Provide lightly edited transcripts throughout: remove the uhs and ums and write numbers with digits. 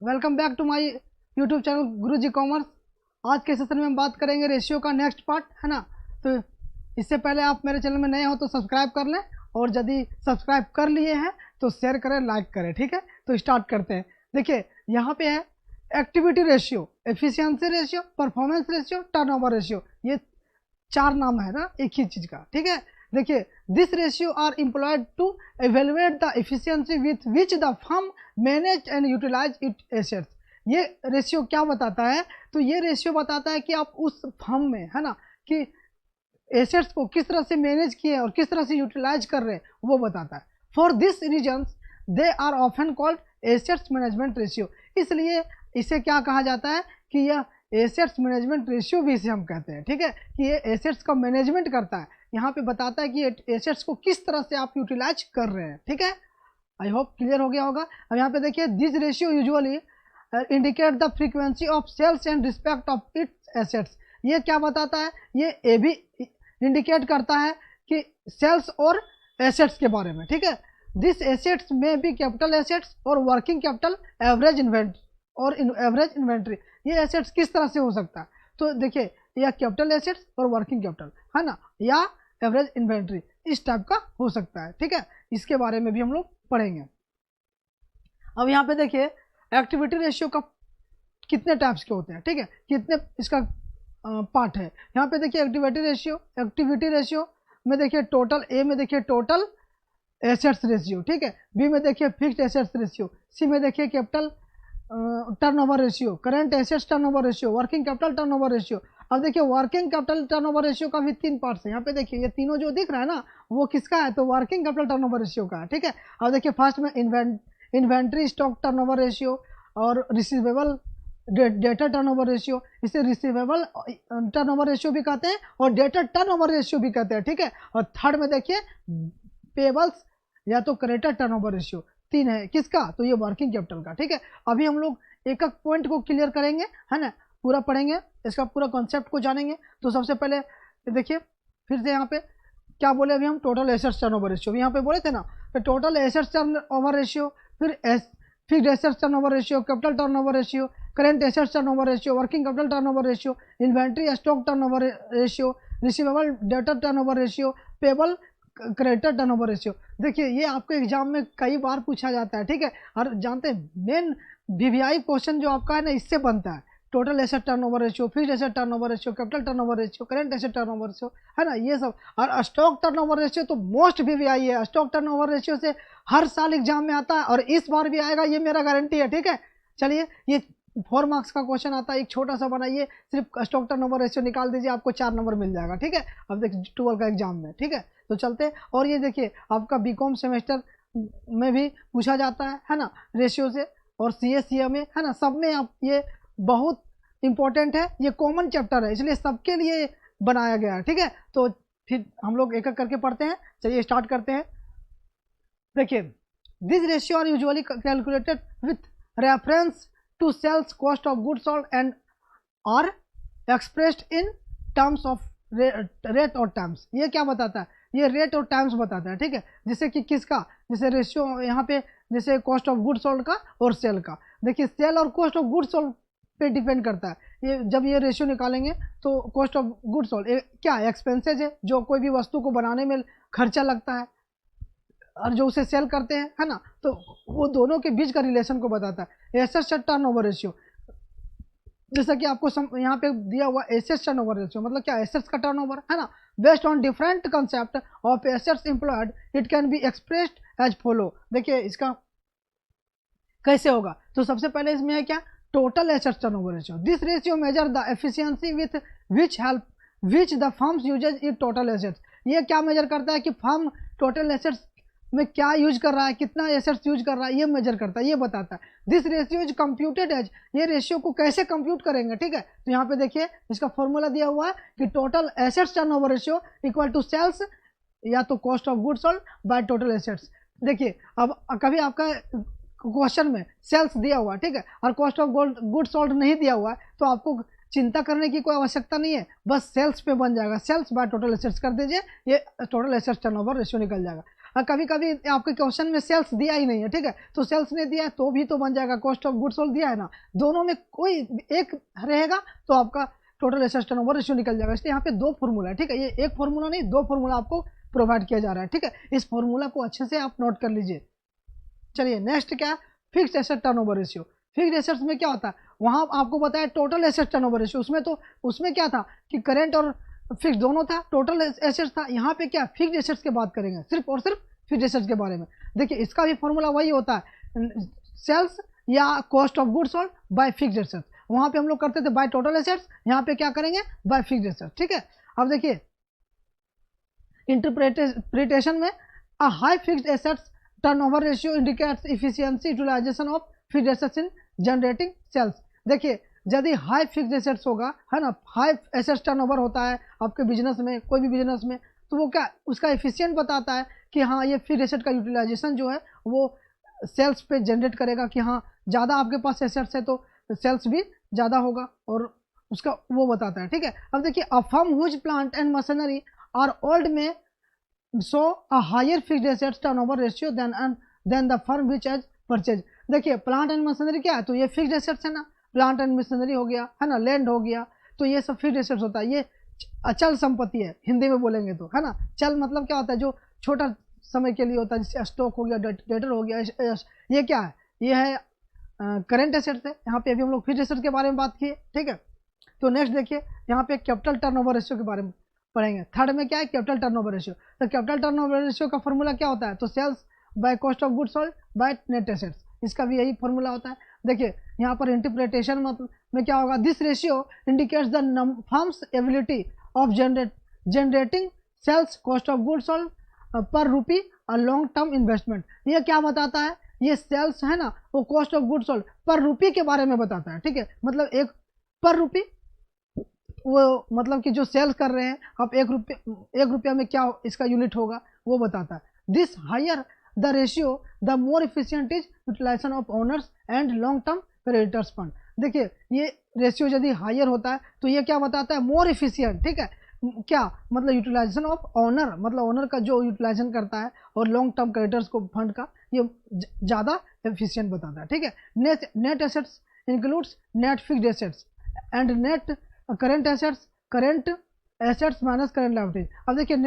Welcome back to my YouTube channel Guruji Commerce. आज के session में हम बात करेंगे रेशियो का नेक्स्ट पार्ट, है ना। तो इससे पहले आप मेरे चैनल में नए हो तो सब्सक्राइब कर लें, और यदि सब्सक्राइब कर लिए हैं तो शेयर करें, लाइक करें, ठीक है। तो स्टार्ट करते हैं। देखिए यहाँ पे है activity ratio, efficiency ratio, performance ratio, turnover ratio. ये चार नाम है ना एक ही चीज़ का, ठीक है। देखिए this ratio are employed to evaluate the efficiency with which the firm manage and utilise it assets. ये रेशियो क्या बताता है? तो ये रेशियो बताता है कि आप उस फर्म में, है ना, कि एसेट्स को किस तरह से मैनेज किए और किस तरह से यूटिलाइज कर रहे हैं, वो बताता है। For this reasons they are often called assets management ratio. इसलिए इसे क्या कहा जाता है कि यह एसेट्स मैनेजमेंट रेशियो भी इसे हम कहते हैं, ठीक है, कि ये एसेट्स का मैनेजमेंट करता है। यहाँ पे बताता है कि एसेट्स को किस तरह से आप यूटिलाइज कर रहे हैं, ठीक है। आई होप क्लियर हो गया होगा। अब यहाँ पे देखिए this ratio usually indicate the frequency of sales and respect of its assets. ये क्या बताता है? ये भी इंडिकेट करता है कि सेल्स और एसेट्स के बारे में, ठीक है। दिस एसेट्स में भी कैपिटल एसेट्स और वर्किंग कैपिटल, एवरेज इन्वेंट्री और एवरेज इन्वेंट्री। ये एसेट्स किस तरह से हो सकता है? तो देखिए या कैपिटल एसेट्स और वर्किंग कैपिटल, है ना, या एवरेज इन्वेंट्री, इस टाइप का हो सकता है, ठीक है। इसके बारे में भी हम लोग पढ़ेंगे। अब यहाँ पे देखिए एक्टिविटी रेशियो का कितने टाइप्स के होते हैं, ठीक है, कितने इसका पार्ट है। यहाँ पे देखिए एक्टिविटी रेशियो में देखिए टोटल, ए में देखिए टोटल एसेट्स रेशियो, ठीक है। बी में देखिए फिक्स्ड एसेट्स रेशियो। सी में देखिए capital turnover ratio, current assets turnover ratio, working capital turnover ratio. अब देखिए वर्किंग कैपिटल टर्नओवर रेशियो का भी तीन पार्ट्स है। यहाँ पे देखिए ये तीनों जो दिख रहा है ना, वो किसका है? तो वर्किंग कैपिटल टर्नओवर रेशियो का है, ठीक है। अब देखिए फर्स्ट में इन्वेंट्री स्टॉक टर्नओवर रेशियो और रिसीवेबल डेटा टर्नओवर रेशियो। इसे रिसीवेबल टर्नओवर रेशियो भी कहते हैं और डेटा टर्नओवर रेशियो भी कहते हैं, ठीक है। और थर्ड में देखिए पेबल्स या तो क्रेडिटर टर्नओवर रेशियो। तीन है किसका? तो ये वर्किंग कैपिटल का, ठीक है। अभी हम लोग एक एक पॉइंट को क्लियर करेंगे, है ना, पूरा पढ़ेंगे, इसका पूरा कॉन्सेप्ट को जानेंगे। तो सबसे पहले देखिए फिर से यहाँ पे क्या बोले अभी हम? टोटल एसेट्स टर्नओवर रेशियो यहाँ पे बोले थे ना। तो टोटल एसेट्स टर्नओवर रेशियो, फिर fixed assets turnover ratio, capital turnover ratio, current assets turnover ratio, working capital turnover ratio, inventory stock turnover ratio, receivable debtor turnover ratio, payable creditor turnover ratio. देखिए ये आपको exam में कई बार पूछा जाता है, ठीक है। और जानते हैं मेन वीवीआई क्वेश्चन जो आपका है ना, इससे बनता है। Total asset turnover ratio, fixed asset turnover ratio, capital turnover ratio, current asset turnover ratio, है ना, ये सब। और स्टॉक टर्नओवर रेशियो तो मोस्ट वीवीआई है। स्टॉक टर्नओवर रेशियो से हर साल एग्जाम में आता है और इस बार भी आएगा, ये मेरा गारंटी है, ठीक है। चलिए ये 4 मार्क्स का क्वेश्चन आता है, एक छोटा सा बनाइए, सिर्फ स्टॉक टर्नओवर रेशियो निकाल दीजिए, आपको 4 नंबर मिल जाएगा, ठीक है। अब देखिए 12 का एग्जाम में, ठीक है। तो चलते हैं। और ये देखिए आपका बीकॉम सेमेस्टर में भी पूछा जाता है ना, रेशियो से, और सीए में, है ना, सब में। आप ये बहुत इंपॉर्टेंट है, ये कॉमन चैप्टर है, इसलिए सबके लिए बनाया गया है, ठीक है। तो फिर हम लोग एक एक करके पढ़ते हैं। चलिए स्टार्ट करते हैं। देखिए this ratio are usually calculated with reference to sales cost of goods sold and are expressed in terms of rate और टर्म्स। ये क्या बताता है? ये रेट और टर्म्स बताता है, ठीक है। जैसे कि किसका? जैसे रेशियो यहाँ पे जैसे कॉस्ट ऑफ गुड्स सोल्ड का और सेल का। देखिए सेल और कॉस्ट ऑफ गुड्स सोल्ड पे डिपेंड करता है। ये जब ये रेशियो निकालेंगे तो कॉस्ट ऑफ गुड्स सोल्ड क्या एक्सपेंसेज है, जो कोई भी वस्तु को बनाने में खर्चा लगता है, और जो उसे सेल करते हैं, है ना, तो वो दोनों के बीच का रिलेशन को बताता है। एसेट्स टर्नओवर रेशियो, जैसा कि आपको यहाँ पे दिया हुआ एसेट्स टर्नओवर रेशियो मतलब क्या? एसेट्स का टर्नओवर, है ना। Based on different concept of assets employed it can be expressed as follow. देखिए इसका कैसे होगा? तो सबसे पहले इसमें है क्या? Total assets turnover ratio. This ratio measure the efficiency with which the firms uses it total assets. ये क्या मेजर करता है कि फर्म टोटल एसेट्स में क्या यूज कर रहा है, कितना एसेट्स यूज कर रहा है, ये मेजर करता है, ये बताता है। This ratio is computed as, ये रेशियो को कैसे कंप्यूट करेंगे, ठीक है। तो यहाँ पे देखिए इसका फॉर्मूला दिया हुआ है कि total assets turnover ratio equal to sales या तो cost of goods sold by total assets. देखिए अब कभी आपका क्वेश्चन में सेल्स दिया हुआ है, ठीक है, और कॉस्ट ऑफ गुड्स सोल्ड नहीं दिया हुआ है, तो आपको चिंता करने की कोई आवश्यकता नहीं है, बस सेल्स पे बन जाएगा। सेल्स बाय टोटल एसेट्स कर दीजिए, ये टोटल एसेट्स टर्नओवर रेशियो निकल जाएगा। कभी कभी आपके क्वेश्चन में सेल्स दिया ही नहीं है, ठीक है, तो सेल्स नहीं दिया है तो भी तो बन जाएगा, कॉस्ट ऑफ गुड्स सोल्ड दिया है ना, दोनों में कोई एक रहेगा तो आपका टोटल एसेट्स टर्नओवर रेशियो निकल जाएगा। इसलिए यहाँ पे दो फॉर्मूला है, ठीक है, ये एक फॉर्मूला नहीं, दो फॉर्मूला आपको प्रोवाइड किया जा रहा है, ठीक है, इस फॉर्मूला को अच्छे से आप नोट कर लीजिए। चलिए नेक्स्ट क्या है, fixed asset turnover ratio. Fixed assets में क्या होता है, वहां आपको बताया टोटल एसेट टर्नओवर रेशियो, उसमें क्या था कि करंट और फिक्स दोनों था, टोटल एसेट्स था। यहाँ पे क्या फिक्स्ड एसेट्स की बात करेंगे, सिर्फ और सिर्फ फिक्स्ड एसेट्स के बारे में। देखिए इसका भी फॉर्मूला वही होता है, सेल्स या cost of goods sold by fixed assets. वहां पे हम लोग करते थे बाय टोटल एसेट्स, यहाँ पे क्या करेंगे बाय फिक्स्ड एसेट्स, ठीक है। अब देखिए इंटरप्रिटेशन में a high fixed assets turnover ratio indicates efficiency utilisation of fixed assets in generating sales. देखिए यदि हाई फिक्स्ड एसेट्स होगा, है ना, हाई एसेट्स टर्नओवर होता है आपके बिजनेस में, कोई भी बिजनेस में, तो वो क्या उसका एफिशिएंट बताता है कि हाँ ये फिक्स्ड एसेट का यूटिलाइजेशन जो है वो सेल्स पे जनरेट करेगा कि हाँ ज़्यादा आपके पास एसेट्स है तो सेल्स भी ज़्यादा होगा, और उसका वो बताता है, ठीक है। अब देखिए a firm whose plant and machinery are old may show a higher fixed assets turnover ratio than the firm which has purchase. देखिए प्लांट एंड मशीनरी क्या है, तो ये फिक्स्ड एसेट्स है ना, प्लांट एंड मशीनरी हो गया, है ना, लैंड हो गया, तो ये सब फिक्स्ड एसेट्स होता है। ये अचल संपत्ति है हिंदी में बोलेंगे तो, है ना। चल मतलब क्या होता है, जो छोटा समय के लिए होता है, जैसे स्टॉक हो गया, डेटर हो गया, ये क्या है, ये है करेंट एसेट्स है। यहाँ पे अभी हम लोग फिक्स्ड एसेट्स के बारे में बात किए, ठीक है। तो नेक्स्ट देखिए यहाँ पे कैपिटल टर्नओवर रेशियो के बारे में पढ़ेंगे। थर्ड में क्या है, कैपिटल टर्नओवर रेशियो। तो कैपिटल टर्नओवर रेशियो का फॉर्मूला क्या होता है, तो sales by cost of goods sold by net assets, इसका भी यही फॉर्मूला होता है। देखिए यहाँ पर इंटरप्रिटेशन में क्या होगा, this ratio indicates the firm's ability of generating sales cost of goods sold per rupee a long term investment. ये क्या बताता है, ये सेल्स है ना, वो cost of goods sold per रूपी के बारे में बताता है, ठीक है। मतलब एक पर रूपी, वो मतलब कि जो सेल्स कर रहे हैं आप, एक रुपया में क्या इसका यूनिट होगा वो बताता है। This higher the ratio the more efficient is utilisation of owners and long term creditors fund. देखिए ये रेशियो यदि हायर होता है तो ये क्या बताता है, मोर इफिशियंट, ठीक है, क्या मतलब यूटिलाइजेशन ऑफ ओनर, मतलब ओनर का जो यूटिलाइजेशन करता है, और लॉन्ग टर्म क्रेडिटर्स को फंड का ये ज़्यादा एफिशिएंट बताता है, ठीक है। Net assets includes net fixed assets and net current assets minus current liabilities. अब देखिए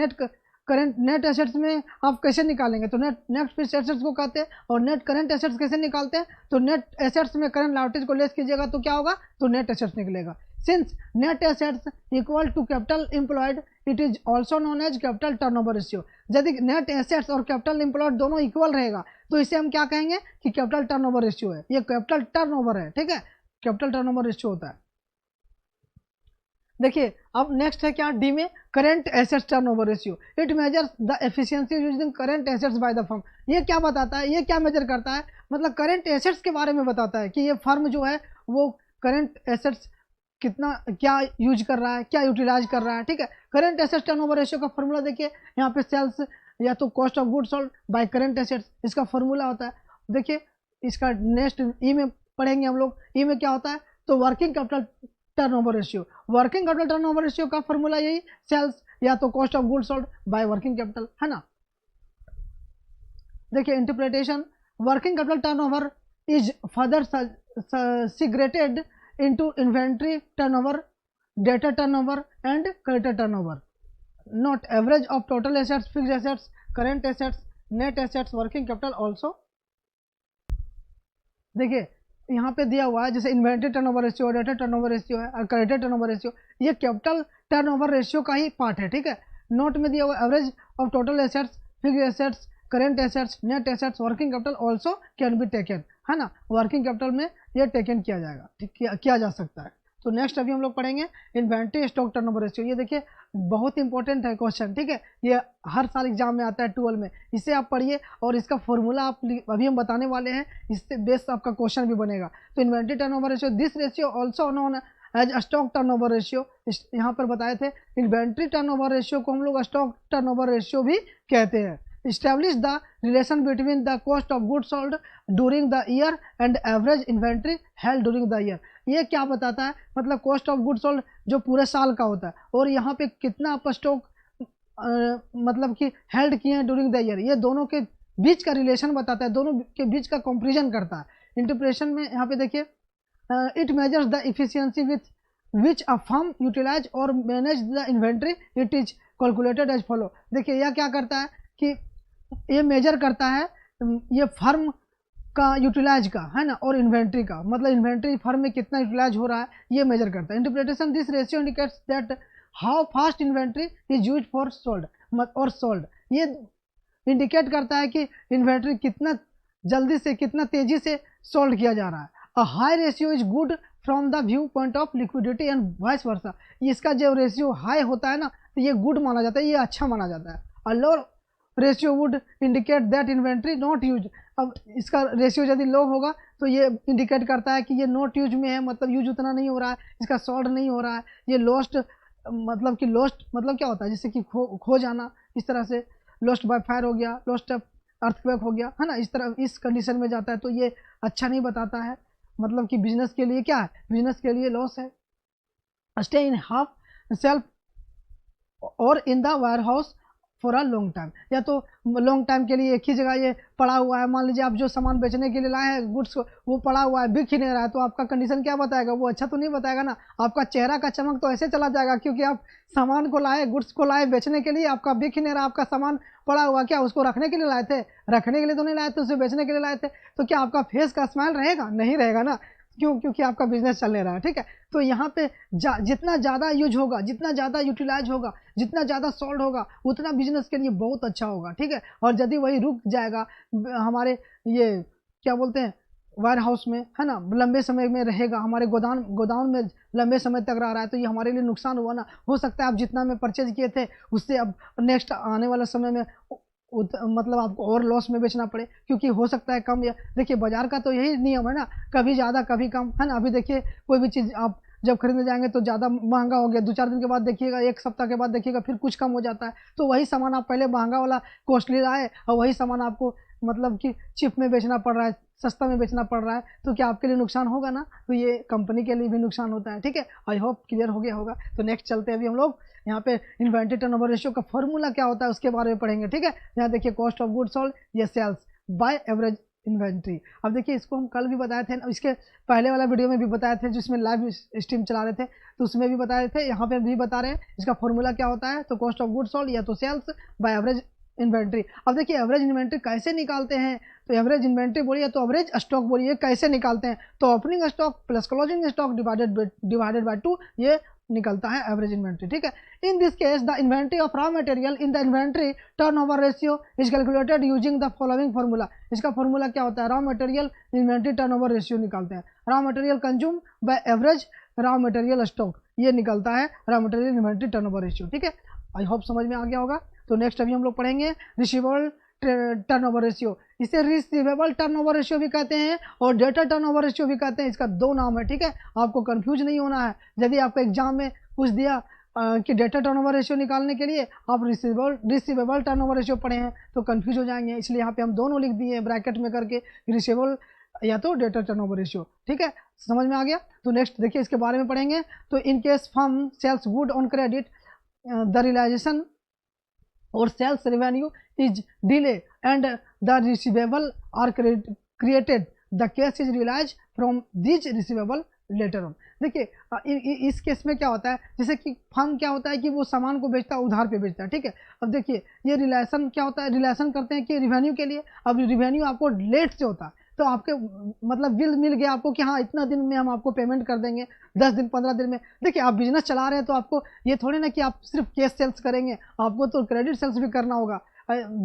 नेट एसेट्स में आप कैसे निकालेंगे, तो नेट फिक्स्ड एसेट्स को कहते हैं, और नेट करेंट एसेट्स कैसे निकालते हैं, तो नेट एसेट्स में करेंट लायबिलिटीज को लेस कीजिएगा तो क्या होगा, तो नेट एसेट्स निकलेगा। Since net assets equal to capital employed it is also known as capital turnover ratio. यदि नेट एसेट्स और कैपिटल एम्प्लॉयड दोनों इक्वल रहेगा तो इसे हम क्या कहेंगे कि कैपिटल टर्नओवर रेशियो है, ये कैपिटल टर्नओवर है, ठीक है, कैपिटल टर्नओवर रेशियो होता है। देखिए अब नेक्स्ट है क्या, डी में current assets turnover ratio. It measures the efficiency using current assets bye the firm. ये क्या बताता है, ये क्या मेजर करता है, मतलब करेंट एसेट्स के बारे में बताता है कि ये फर्म जो है वो करेंट एसेट्स कितना क्या यूज कर रहा है, क्या यूटिलाइज कर रहा है, ठीक है। करेंट एसेट्स टर्नओवर रेशियो का फॉर्मूला देखिए यहाँ पे, सेल्स या तो cost of goods sold bye current assets, इसका फॉर्मूला होता है। देखिए इसका नेक्स्ट ई में पढ़ेंगे हम लोग। ई में क्या होता है, तो working capital turnover ratio. Working capital turnover ratio का फॉर्मूला यही, सेल्स या तो cost of goods sold by working capital, है ना। देखिए interpretation, working capital turnover is further segregated into inventory turnover, debtor turnover and creditor turnover. Note average of total assets, fixed assets, current assets, net assets, working capital also। देखिए यहाँ पे दिया हुआ है जैसे inventory turnover ratio, debtor turnover ratio है और creditor turnover ratio, ये कैपिटल टर्नओवर रेशियो का ही पार्ट है, ठीक है। नोट में दिया हुआ average of total assets, fixed assets, current assets, net assets, working capital also can be taken, है ना, वर्किंग कैपिटल में ये टेकन किया जाएगा, किया जा सकता है। तो नेक्स्ट अभी हम लोग पढ़ेंगे इन्वेंट्री स्टॉक टर्नओवर रेशियो। ये देखिए बहुत इंपॉर्टेंट है क्वेश्चन, ठीक है, ये हर साल एग्जाम में आता है 12 में, इसे आप पढ़िए और इसका फॉर्मूला आप अभी हम बताने वाले हैं, इससे बेस्ड आपका क्वेश्चन भी बनेगा। तो inventory turnover ratio, this ratio also known as stock turnover ratio, यहाँ पर बताए थे। इन्वेंट्री टर्नओवर रेशियो को हम लोग स्टॉक टर्नओवर रेशियो भी कहते हैं। Establish the relation between the cost of goods sold during the year and average inventory held during the year। ये क्या बताता है, मतलब कॉस्ट ऑफ गुड्स सोल्ड जो पूरे साल का होता है और यहाँ पे कितना आप स्टॉक मतलब कि हेल्ड किए हैं ड्यूरिंग द ईयर, ये दोनों के बीच का रिलेशन बताता है, दोनों के बीच का कंपैरिजन करता है। इंटरप्रेशन में यहाँ पे देखिए, it measures the efficiency with which a firm utilise और manage the inventory, it is calculated as follow. देखिए यह क्या करता है कि ये मेजर करता है ये फर्म का यूटिलाइज का, है ना, और इन्वेंट्री का, मतलब इन्वेंट्री फर्म में कितना यूटिलाइज हो रहा है ये मेजर करता है। Interpretation, this ratio indicates that how fast inventory is use for sold और सोल्ड, ये इंडिकेट करता है कि इन्वेंट्री कितना जल्दी से कितना तेजी से सोल्ड किया जा रहा है। अ high ratio is good from the view point of liquidity and vice versa, इसका जो रेशियो हाई होता है ना तो ये गुड माना जाता है, ये अच्छा माना जाता है। A low ratio would indicate that inventory not use, अब इसका रेशियो यदि लो होगा तो ये इंडिकेट करता है कि ये नॉट यूज में है, मतलब यूज उतना नहीं हो रहा है, इसका सोल्ड नहीं हो रहा है, ये लॉस्ट, मतलब कि लॉस्ट मतलब क्या होता है जैसे कि खो जाना, इस तरह से लॉस्ट बाय फायर हो गया, लॉस्ट अर्थक्वेक हो गया, है ना, इस तरह इस कंडीशन में जाता है, तो ये अच्छा नहीं बताता है, मतलब कि बिजनेस के लिए क्या है, बिजनेस के लिए लॉस है। स्टे इन हाफ सेल्फ और in the warehouse for a long time, या तो लॉन्ग टाइम के लिए एक ही जगह ये पड़ा हुआ है, मान लीजिए आप जो सामान बेचने के लिए लाए हैं गुड्स को, वो पड़ा हुआ है, बिक ही नहीं रहा है, तो आपका कंडीशन क्या बताएगा, वो अच्छा तो नहीं बताएगा ना, आपका चेहरा का चमक तो ऐसे चला जाएगा, क्योंकि आप सामान को लाए, गुड्स को लाए बेचने के लिए, आपका बिक ही नहीं रहा, आपका सामान पड़ा हुआ, क्या उसको रखने के लिए लाए थे, रखने के लिए तो नहीं लाए थे, उसे बेचने के लिए लाए थे, तो क्या आपका फेस का स्माइल रहेगा, नहीं रहेगा ना, क्यों, क्योंकि आपका बिजनेस चल नहीं रहा है, ठीक है। तो यहाँ पे जितना ज़्यादा यूज होगा, जितना ज़्यादा यूटिलाइज होगा, जितना ज़्यादा सोल्ड होगा, उतना बिजनेस के लिए बहुत अच्छा होगा, ठीक है। और यदि वही रुक जाएगा हमारे ये क्या बोलते हैं वेयर हाउस में, है ना, लंबे समय में रहेगा, हमारे गोदाम में लंबे समय तक रह रहा है, तो ये हमारे लिए नुकसान हुआ ना। हो सकता है आप जितना में परचेज किए थे उससे अब नेक्स्ट आने वाले समय में मतलब आपको और लॉस में बेचना पड़े, क्योंकि हो सकता है कम, या देखिए बाजार का तो यही नियम है ना, कभी ज़्यादा कभी कम, है ना। अभी देखिए कोई भी चीज़ आप जब खरीदने जाएंगे तो ज़्यादा महंगा हो गया, 2-4 दिन के बाद देखिएगा, एक सप्ताह के बाद देखिएगा फिर कुछ कम हो जाता है, तो वही सामान आप पहले महंगा वाला कॉस्टली लाए और वही सामान आपको मतलब कि चिप में बेचना पड़ रहा है, सस्ता में बेचना पड़ रहा है, तो क्या आपके लिए नुकसान होगा ना, तो ये कंपनी के लिए भी नुकसान होता है, ठीक है। आई होप क्लियर हो गया होगा। तो नेक्स्ट चलते हैं, अभी हम लोग यहाँ पे इन्वेंट्री टर्नओवर रेशियो का फॉर्मूला क्या होता है उसके बारे में पढ़ेंगे, ठीक है। यहाँ देखिए कॉस्ट ऑफ गुड्स सोल्ड, ये सेल्स बाय एवरेज इन्वेंट्री। अब देखिए इसको हम कल भी बताए थे, इसके पहले वाला वीडियो में भी बताए थे जिसमें लाइव स्ट्रीम चला रहे थे, तो उसमें भी बताए थे, यहाँ पे भी बता रहे हैं इसका फॉर्मूला क्या होता है। तो कॉस्ट ऑफ गुड्स सोल्ड या तो सेल्स बाय एवरेज इन्वेंट्री। अब देखिए एवरेज इन्वेंट्री कैसे निकालते हैं, तो एवरेज इन्वेंट्री बोलिए तो एवरेज स्टॉक बोलिए, कैसे निकालते हैं, तो opening stock plus closing stock divided by 2, ये निकलता है एवरेज इन्वेंट्री, ठीक है। In this case the inventory of raw material in the inventory turnover ratio is calculated using the following formula. इसका फॉर्मूला क्या होता है, raw material inventory turnover ratio निकालते हैं, raw material consume by average raw material stock, ये निकलता है raw material inventory turnover ratio, ठीक है। आई होप समझ में आ गया होगा। तो नेक्स्ट अभी हम लोग पढ़ेंगे रिसीवेबल टर्नओवर रेशियो, इसे रिसीवेबल टर्नओवर रेशियो भी कहते हैं और डेटर टर्नओवर रेशियो भी कहते हैं, इसका 2 नाम है, ठीक है। आपको कंफ्यूज नहीं होना है, यदि आपको एग्जाम में पूछ दिया कि डेटर टर्नओवर रेशियो निकालने के लिए आप रिसीवेबल टर्नओवर रेशियो पढ़े हैं तो कंफ्यूज हो जाएंगे, इसलिए यहाँ पे हम दोनों लिख दिए हैं ब्रैकेट में करके, रिसीवेबल या तो डेटर टर्नओवर रेशियो, ठीक है। समझ में आ गया। तो नेक्स्ट देखिए इसके बारे में पढ़ेंगे। तो in case firm sales good on credit the realisation or sales revenue is delay and the receivable are created, the cash is realized from these receivable later on। देखिए इस केस में क्या होता है, जैसे कि फर्म क्या होता है कि वो सामान को बेचता है, उधार पे बेचता है, ठीक है। अब देखिए ये रिलेशन क्या होता है, रिलेशन करते हैं कि रिवेन्यू के लिए, अब रिवेन्यू आपको लेट से होता है, तो आपके मतलब बिल मिल गया आपको कि हाँ इतना दिन में हम आपको पेमेंट कर देंगे, 10 दिन 15 दिन में। देखिए आप बिजनेस चला रहे हैं तो आपको ये थोड़ी ना कि आप सिर्फ कैश सेल्स करेंगे, आपको तो क्रेडिट सेल्स भी करना होगा।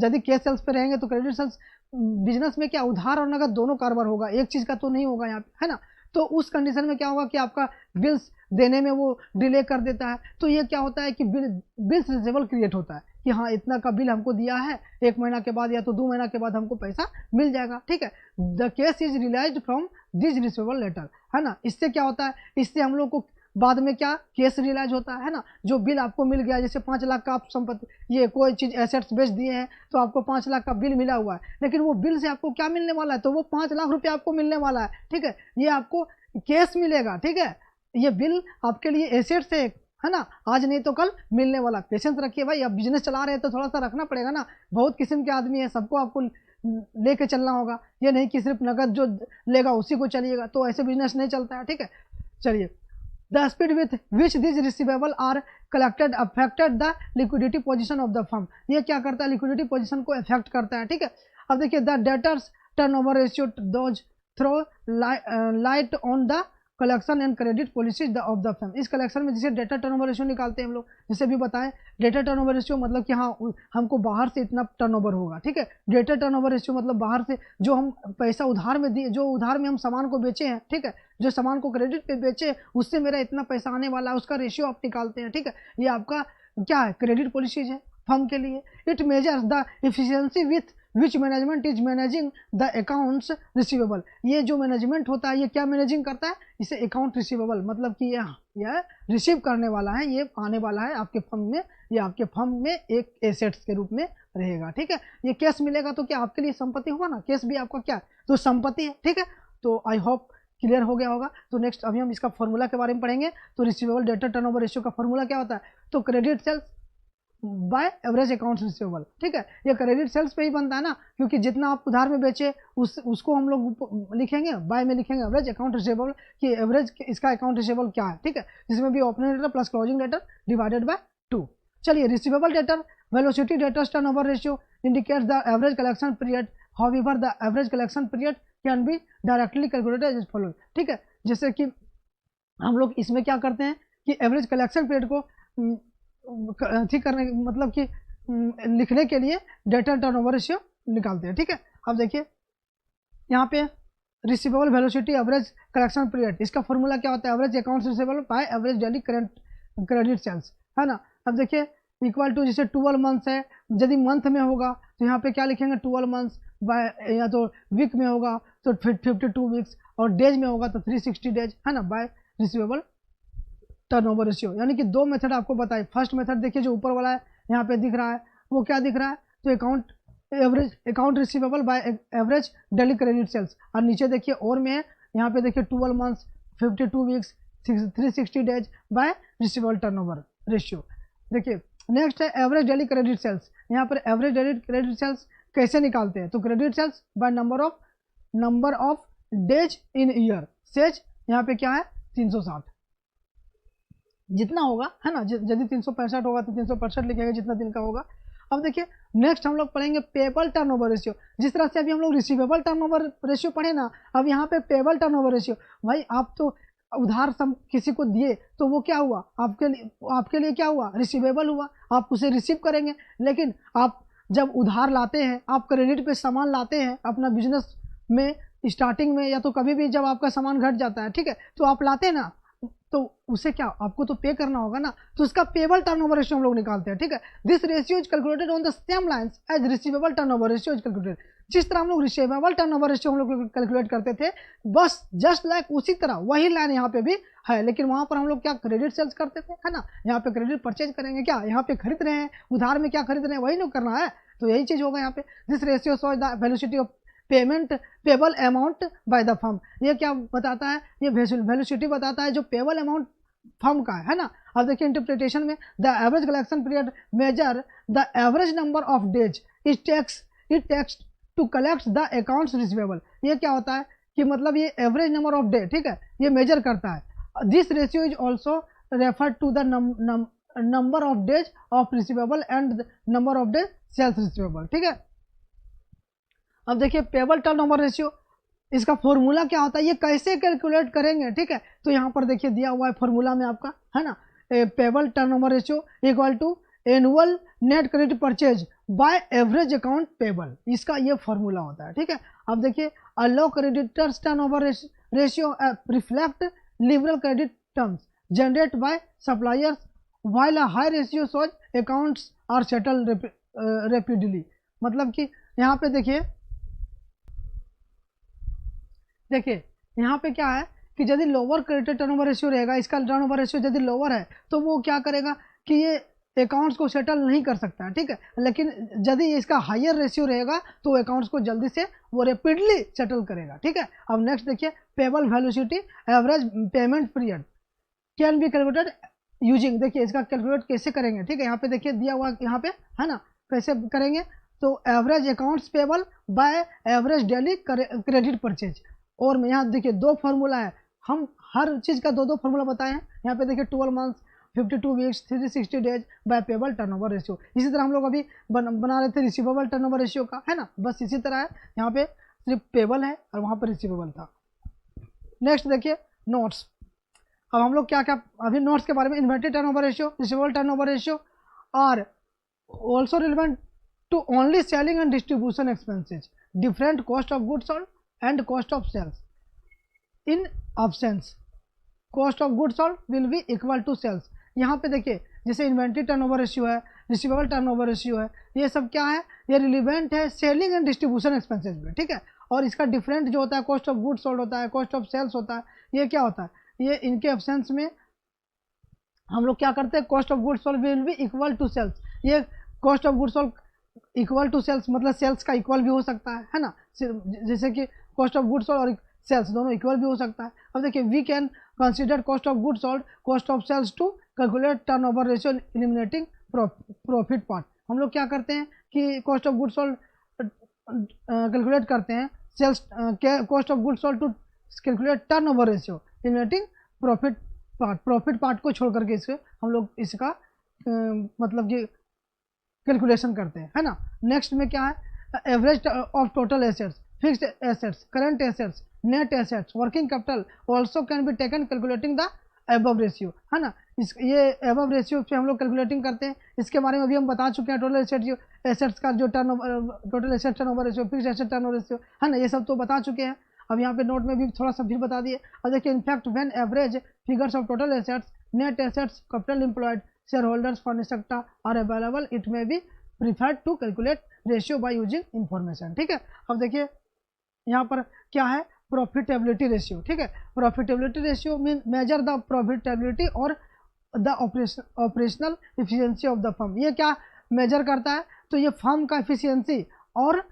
यदि कैश सेल्स पे रहेंगे तो क्रेडिट सेल्स, बिजनेस में क्या उधार और नगद दोनों कारोबार होगा, एक चीज़ का तो नहीं होगा यहाँ पे, है ना। तो उस कंडीशन में क्या होगा कि आपका बिल्स देने में वो डिले कर देता है, तो ये क्या होता है कि बिल्स रिसीवेबल क्रिएट होता है कि हाँ इतना का बिल हमको दिया है, 1 महीना के बाद या तो 2 महीना के बाद हमको पैसा मिल जाएगा, ठीक है। The case is realised from this receivable letter, है ना। इससे क्या होता है, इससे हम लोग को बाद में क्या केस रियलाइज होता है ना, जो बिल आपको मिल गया, जैसे 5 लाख का आप संपत्ति ये कोई चीज़ एसेट्स बेच दिए हैं तो आपको 5 लाख का बिल मिला हुआ है, लेकिन वो बिल से आपको क्या मिलने वाला है, तो वो 5 लाख रुपये आपको मिलने वाला है, ठीक है। ये आपको केस मिलेगा, ठीक है। ये बिल आपके लिए एसेट्स है, है ना, आज नहीं तो कल मिलने वाला। पेशेंस रखिए भाई, अब बिजनेस चला रहे हैं तो थोड़ा सा रखना पड़ेगा ना, बहुत किस्म के आदमी है, सबको आपको लेके चलना होगा, ये नहीं कि सिर्फ नगद जो लेगा उसी को चलिएगा, तो ऐसे बिजनेस नहीं चलता है, ठीक है। चलिए, the speed with which this receivable are collected affected the liquidity position of the firm, ये क्या करता है, लिक्विडिटी पोजीशन को अफेक्ट करता है, ठीक है। अब देखिए, the debtors turnover ratio those throw light on the collection and credit policies of the firm. इस कलेक्शन में जैसे डेटा टर्नओवर रेशियो निकालते हैं हम लोग, जैसे भी बताएं, डेटा टर्नओवर रेशियो मतलब कि हाँ हमको बाहर से इतना टर्नओवर होगा, ठीक है। डेटा टर्नओवर रेशियो मतलब बाहर से जो हम पैसा उधार में दिए, जो उधार में हम सामान को बेचे हैं, ठीक है, जो सामान को क्रेडिट पे बेचे उससे मेरा इतना पैसा आने वाला है, उसका रेशियो आप निकालते हैं, ठीक है। ये आपका क्या है, क्रेडिट पॉलिसीज है फर्म के लिए। It measures the efficiency with which management is managing the accounts receivable, ये जो मैनेजमेंट होता है ये क्या मैनेजिंग करता है, इसे अकाउंट रिसीवेबल, मतलब कि यह रिसीव करने वाला है, ये आने वाला है आपके फर्म में, ये आपके फर्म में एक एसेट्स के रूप में रहेगा, ठीक है। ये कैश मिलेगा तो क्या आपके लिए संपत्ति होगा ना, कैश भी आपका क्या है, तो संपत्ति है, ठीक है। तो आई होप क्लियर हो गया होगा। तो नेक्स्ट अभी हम इसका फॉर्मूला के बारे में पढ़ेंगे। तो रिसीवेबल डेटा टर्नओवर रेशियो का फॉर्मूला क्या होता है, तो credit sales by average accounts receivable, ठीक है। ये क्रेडिट सेल्स पे ही बनता है ना, क्योंकि जितना आप उधार में बेचे उसको हम लोग लिखेंगे, बाय में लिखेंगे एवरेज अकाउंट रिसीवेबल, कि एवरेज इसका अकाउंट रिसीवेबल क्या है, ठीक है। जिसमें भी opening debtor plus closing debtor divided by 2। चलिए, receivable debtor velocity debtors turnover ratio indicates the average collection period, however the average collection period can be directly calculated as following, ठीक है। जैसे कि हम लोग इसमें क्या करते हैं कि एवरेज कलेक्शन पीरियड को ठीक करने, मतलब कि लिखने के लिए डेटा टर्नओवर रेशियो निकालते हैं, ठीक है। अब देखिए यहाँ पे receivable velocity average collection period, इसका फॉर्मूला क्या होता है, average accounts receivable by average daily credit sales, है ना। अब देखिए इक्वल टू, जैसे 12 मंथ्स है, यदि मंथ में होगा तो यहाँ पे क्या लिखेंगे 12 मंथ्स बाय, या तो वीक में होगा तो 52 वीक्स, और डेज में होगा तो 360 डेज, है ना, बाय रिसीवेबल टर्नओवर रेशियो। यानी कि दो मेथड आपको बताए। फर्स्ट मेथड देखिए जो ऊपर वाला है यहाँ पे दिख रहा है, वो क्या दिख रहा है, तो account receivable by average daily credit sales, और नीचे देखिए और में है, यहाँ पे देखिए 12 months 52 weeks 360 days by receivable turnover ratio. देखिए नेक्स्ट है एवरेज डेली क्रेडिट सेल्स। यहाँ पर एवरेज डेली क्रेडिट सेल्स कैसे निकालते हैं, तो credit sales by number of days in year, says यहाँ पे क्या है 360 जितना होगा, है ना, यदि 365 होगा तो 365 लिखेंगे जितना दिन का होगा। अब देखिए नेक्स्ट हम लोग पढ़ेंगे पेबल टर्नओवर रेशियो। जिस तरह से अभी हम लोग रिसीवेबल टर्नओवर रेशियो पढ़े ना, अब यहाँ पे पेबल टर्नओवर रेशियो। भाई आप तो उधार सम किसी को दिए तो वो क्या हुआ, आपके लिए क्या हुआ, रिसीवेबल हुआ, आप उसे रिसीव करेंगे। लेकिन आप जब उधार लाते हैं, आप क्रेडिट पे सामान लाते हैं अपना बिजनेस में स्टार्टिंग में, या तो कभी भी जब आपका सामान घट जाता है, ठीक है, तो आप लाते हैं ना, तो उसे क्या आपको तो पे करना होगा ना, तो उसका पेबल टर्नओवर रेशियो हम लोग निकालते हैं, ठीक है। This ratio is calculated on the same lines as receivable turnover ratio is calculated. जिस तरह हम लोग रिसीवेबल टर्नओवर रेशियो हम लोग कैलकुलेट करते थे, बस जस्ट लाइक उसी तरह वही लाइन यहाँ पे भी है, लेकिन वहां पर हम लोग क्या क्रेडिट सेल्स करते थे, है ना। यहाँ पे क्रेडिट परचेज करेंगे, क्या यहाँ पे खरीद रहे हैं, उधार में क्या खरीद रहे हैं वही लोग करना है, तो यही चीज होगा यहाँ पे। This ratio shows the velocity of payment payable amount by the firm. ये क्या बताता है, ये वेलोसिटी बताता है जो पेबल अमाउंट फर्म का है ना। अब देखिए इंटरप्रिटेशन में, the average collection period measure the average number of days it takes to collect the accounts receivable. ये क्या होता है कि मतलब ये एवरेज नंबर ऑफ डे, ठीक है, ये मेजर करता है। This ratio is also refer to the number of days of receivable and number of days sales receivable, ठीक है। अब देखिए पेबल टर्नओवर रेशियो, इसका फॉर्मूला क्या होता है, ये कैसे कैलकुलेट करेंगे, ठीक है। तो यहाँ पर देखिए दिया हुआ है फॉर्मूला में आपका, है ना, payable turnover ratio equal to annual net credit purchase by average account payable, इसका ये फॉर्मूला होता है, ठीक है। अब देखिए a low creditors turnover ratio reflect liberal credit terms generate by suppliers while a high ratio shows accounts are settle rapidly. मतलब कि यहाँ पे देखिए यहाँ पे क्या है कि यदि लोअर क्रेडिट टर्नओवर रेशियो रहेगा, इसका टर्नओवर रेशियो यदि लोअर है तो वो क्या करेगा कि ये अकाउंट्स को सेटल नहीं कर सकता है, ठीक है। लेकिन यदि इसका हायर रेशियो रहेगा तो अकाउंट्स को जल्दी से वो रैपिडली सेटल करेगा, ठीक है। अब नेक्स्ट देखिए payable velocity average payment period can be calculated using, देखिए इसका कैलकुलेट कैसे करेंगे, ठीक है। यहाँ पे देखिए दिया हुआ यहाँ पे है ना, कैसे करेंगे, तो average accounts payable by average daily credit purchase. और मैं यहाँ देखिए दो फार्मूला है, हम हर चीज़ का दो दो फार्मूला बताए हैं। यहाँ पे देखिए 12 months, 52 weeks, 360 days by payable turnover ratio. इसी तरह हम लोग अभी बना रहे थे रिसीवेबल टर्नओवर रेशियो का, है ना, बस इसी तरह है। यहाँ पे सिर्फ पेबल है और वहाँ पर रिसीवेबल था। नेक्स्ट देखिए नोट्स। अब हम लोग क्या क्या अभी नोट्स के बारे में, inventory turnover ratio, receivable turnover ratio और also relevant to only selling and distribution expenses, different cost of goods sold and cost of sales in options, cost of goods sold will be equal to sales. यहाँ पे देखिए जैसे inventory turnover ratio है, receivable turnover ratio है, ये सब क्या है, ये रिलीवेंट है सेलिंग एंड डिस्ट्रीब्यूशन एक्सपेंसेज में, ठीक है। और इसका डिफरेंट जो होता है कॉस्ट ऑफ गुड्स सोल्ड होता है, कॉस्ट ऑफ सेल्स होता है, ये क्या होता है, ये इनके एब्सेंस में हम लोग क्या करते हैं, cost of goods sold will be equal to sales. ये cost of goods sold equal to sales मतलब सेल्स का इक्वल भी हो सकता है ना, जैसे कि कॉस्ट ऑफ गुड्स सोल्ड और सेल्स दोनों इक्वल भी हो सकता है। अब देखिए we can consider cost of goods sold, cost of sales to calculate turnover ratio eliminating profit part. हम लोग क्या करते हैं कि cost of goods sold calculate करते हैं, sales cost of goods sold to calculate turnover ratio eliminating profit part को छोड़ करके इसके हम लोग इसका मतलब कि कैलकुलेशन करते हैं, है ना। नेक्स्ट में क्या है, average of total assets, fixed assets, current assets, net assets, working capital also can be taken calculating the above ratio, है ना। इस ये एबव रेशियो पे हम लोग कैलकुलेटिंग करते हैं। इसके बारे में भी हम बता चुके हैं, टोटल एसेट्स का जो total asset turnover ratio, fixed asset turnover ratio, है ना, ये सब तो बता चुके हैं। अब यहाँ पे नोट में भी थोड़ा सा फिर बता दिए। अब देखिए in fact when average figures of total assets, net assets, capital employed, shareholders fund etc are available, it may be preferred to calculate ratio by using information, ठीक है। अब देखिए यहाँ पर क्या है, प्रॉफिटेबिलिटी रेशियो, ठीक है। Profitability ratio mean measure the profitability और the operational efficiency of the firm. ये क्या मेजर करता है, तो ये फर्म का एफिशिएंसी और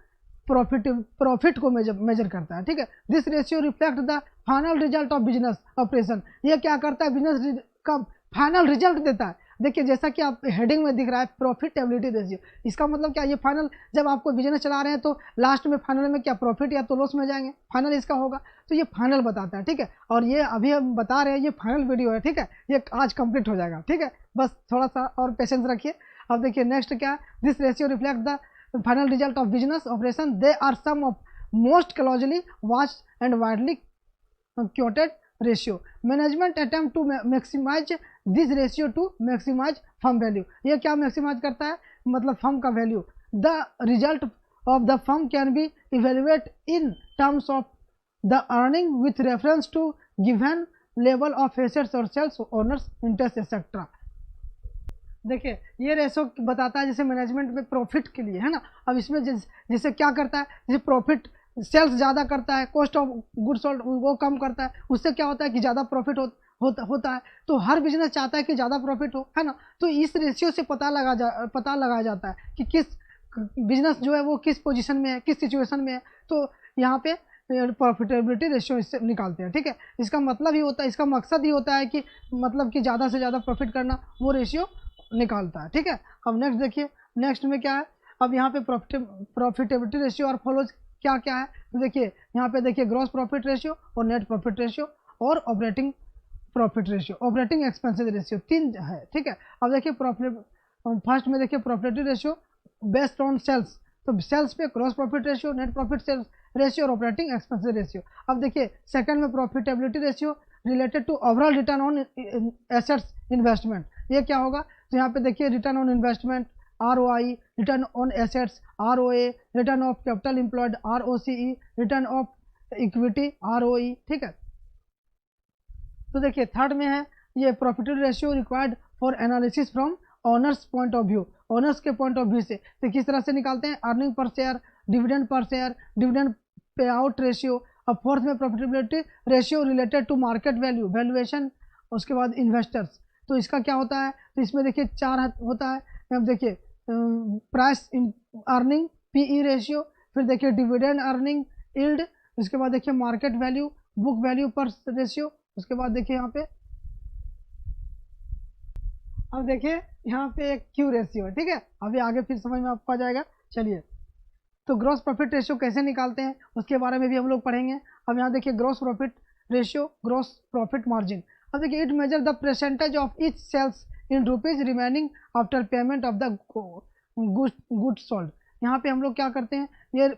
प्रॉफिट को मेजर करता है, ठीक है। This ratio reflect the final result of business operation. ये क्या करता है, बिजनेस का फाइनल रिजल्ट देता है। देखिए जैसा कि आप हेडिंग में दिख रहा है प्रॉफिटेबिलिटी रेशियो, इसका मतलब क्या, ये फाइनल जब आपको बिजनेस चला रहे हैं तो लास्ट में फाइनल में क्या प्रॉफिट या तो लॉस में जाएंगे, फाइनल इसका होगा, तो ये फाइनल बताता है, ठीक है। और ये अभी हम बता रहे हैं ये फाइनल वीडियो है, ठीक है, ये आज कंप्लीट हो जाएगा, ठीक है, बस थोड़ा सा और पेशेंस रखिए। अब देखिए नेक्स्ट क्या है, this ratio reflect the final result of business operation, they are some of most closely watched and widely quoted ratio. Management attempt to maximize this ratio to maximize firm value. ये क्या maximize करता है, मतलब firm का value. The result of the firm can be evaluate in terms of the earning with reference to given level of assets और sales, owners interest etcetera. देखिए ये ratio बताता है जैसे मैनेजमेंट में प्रॉफिट के लिए, है ना। अब इसमें जैसे क्या करता है, जैसे प्रॉफिट सेल्स ज़्यादा करता है, कॉस्ट ऑफ गुड्स सोल्ड वो कम करता है, उससे क्या होता है कि ज़्यादा प्रॉफिट होता है। तो हर बिजनेस चाहता है कि ज़्यादा प्रॉफिट हो, है ना। तो इस रेशियो से पता लगाया जाता है कि किस बिजनेस जो है वो किस पोजीशन में है, किस सिचुएशन में है। तो यहाँ पे प्रॉफिटेबिलिटी रेशियो इससे निकालते हैं, ठीक है। इसका मतलब ही होता है, इसका मकसद ही होता है कि मतलब कि ज़्यादा से ज़्यादा प्रॉफिट करना, वो रेशियो निकालता है, ठीक है। अब नेक्स्ट देखिए, नेक्स्ट में क्या है, अब यहाँ पे प्रॉफिटेबिलिटी रेशियो और फॉलोज क्या क्या है, तो देखिए यहाँ पे देखिए ग्रॉस प्रॉफिट रेशियो और नेट प्रॉफिट रेशियो और operating profit ratio, operating expenses ratio, तीन है, ठीक है। अब देखिए फर्स्ट में देखिए profitability ratio based on sales, तो सेल्स पे gross profit ratio, net profit sales ratio और ऑपरेटिंग एक्सपेंसेस रेशियो। अब देखिए सेकंड में profitability ratio related to overall return on assets investment. ये क्या होगा, तो यहाँ पे देखिए return on investment ROI, return on assets ROA, return of capital employed ROCE, return of equity ROE, ठीक है। तो देखिए थर्ड में है ये profitability ratio required for analysis from owners point of view, owners के पॉइंट ऑफ व्यू से तो किस तरह से निकालते हैं, earning per share, dividend per share, dividend pay out ratio. अब फोर्थ में profitability ratio related to market value, valuation, उसके बाद इन्वेस्टर्स। तो इसका क्या होता है, तो इसमें देखिए चार होता है। अब देखिए प्राइस अर्निंग PE रेशियो, फिर देखिए डिविडेंड अर्निंग यील्ड, उसके बाद देखिए मार्केट वैल्यू, बुक वैल्यू पर रेशियो, उसके बाद देखिए यहाँ पे अब देखिए यहाँ पे एक क्यू रेशियो है, ठीक है, अभी आगे फिर समझ में आपको आ जाएगा। चलिए, तो ग्रॉस प्रॉफिट रेशियो कैसे निकालते हैं उसके बारे में भी हम लोग पढ़ेंगे। अब यहाँ देखिए gross profit ratio, gross profit margin. अब देखिए it measure the percentage of each sales in rupees remaining after payment of the good sold. यहाँ पे हम लोग क्या करते हैं, ये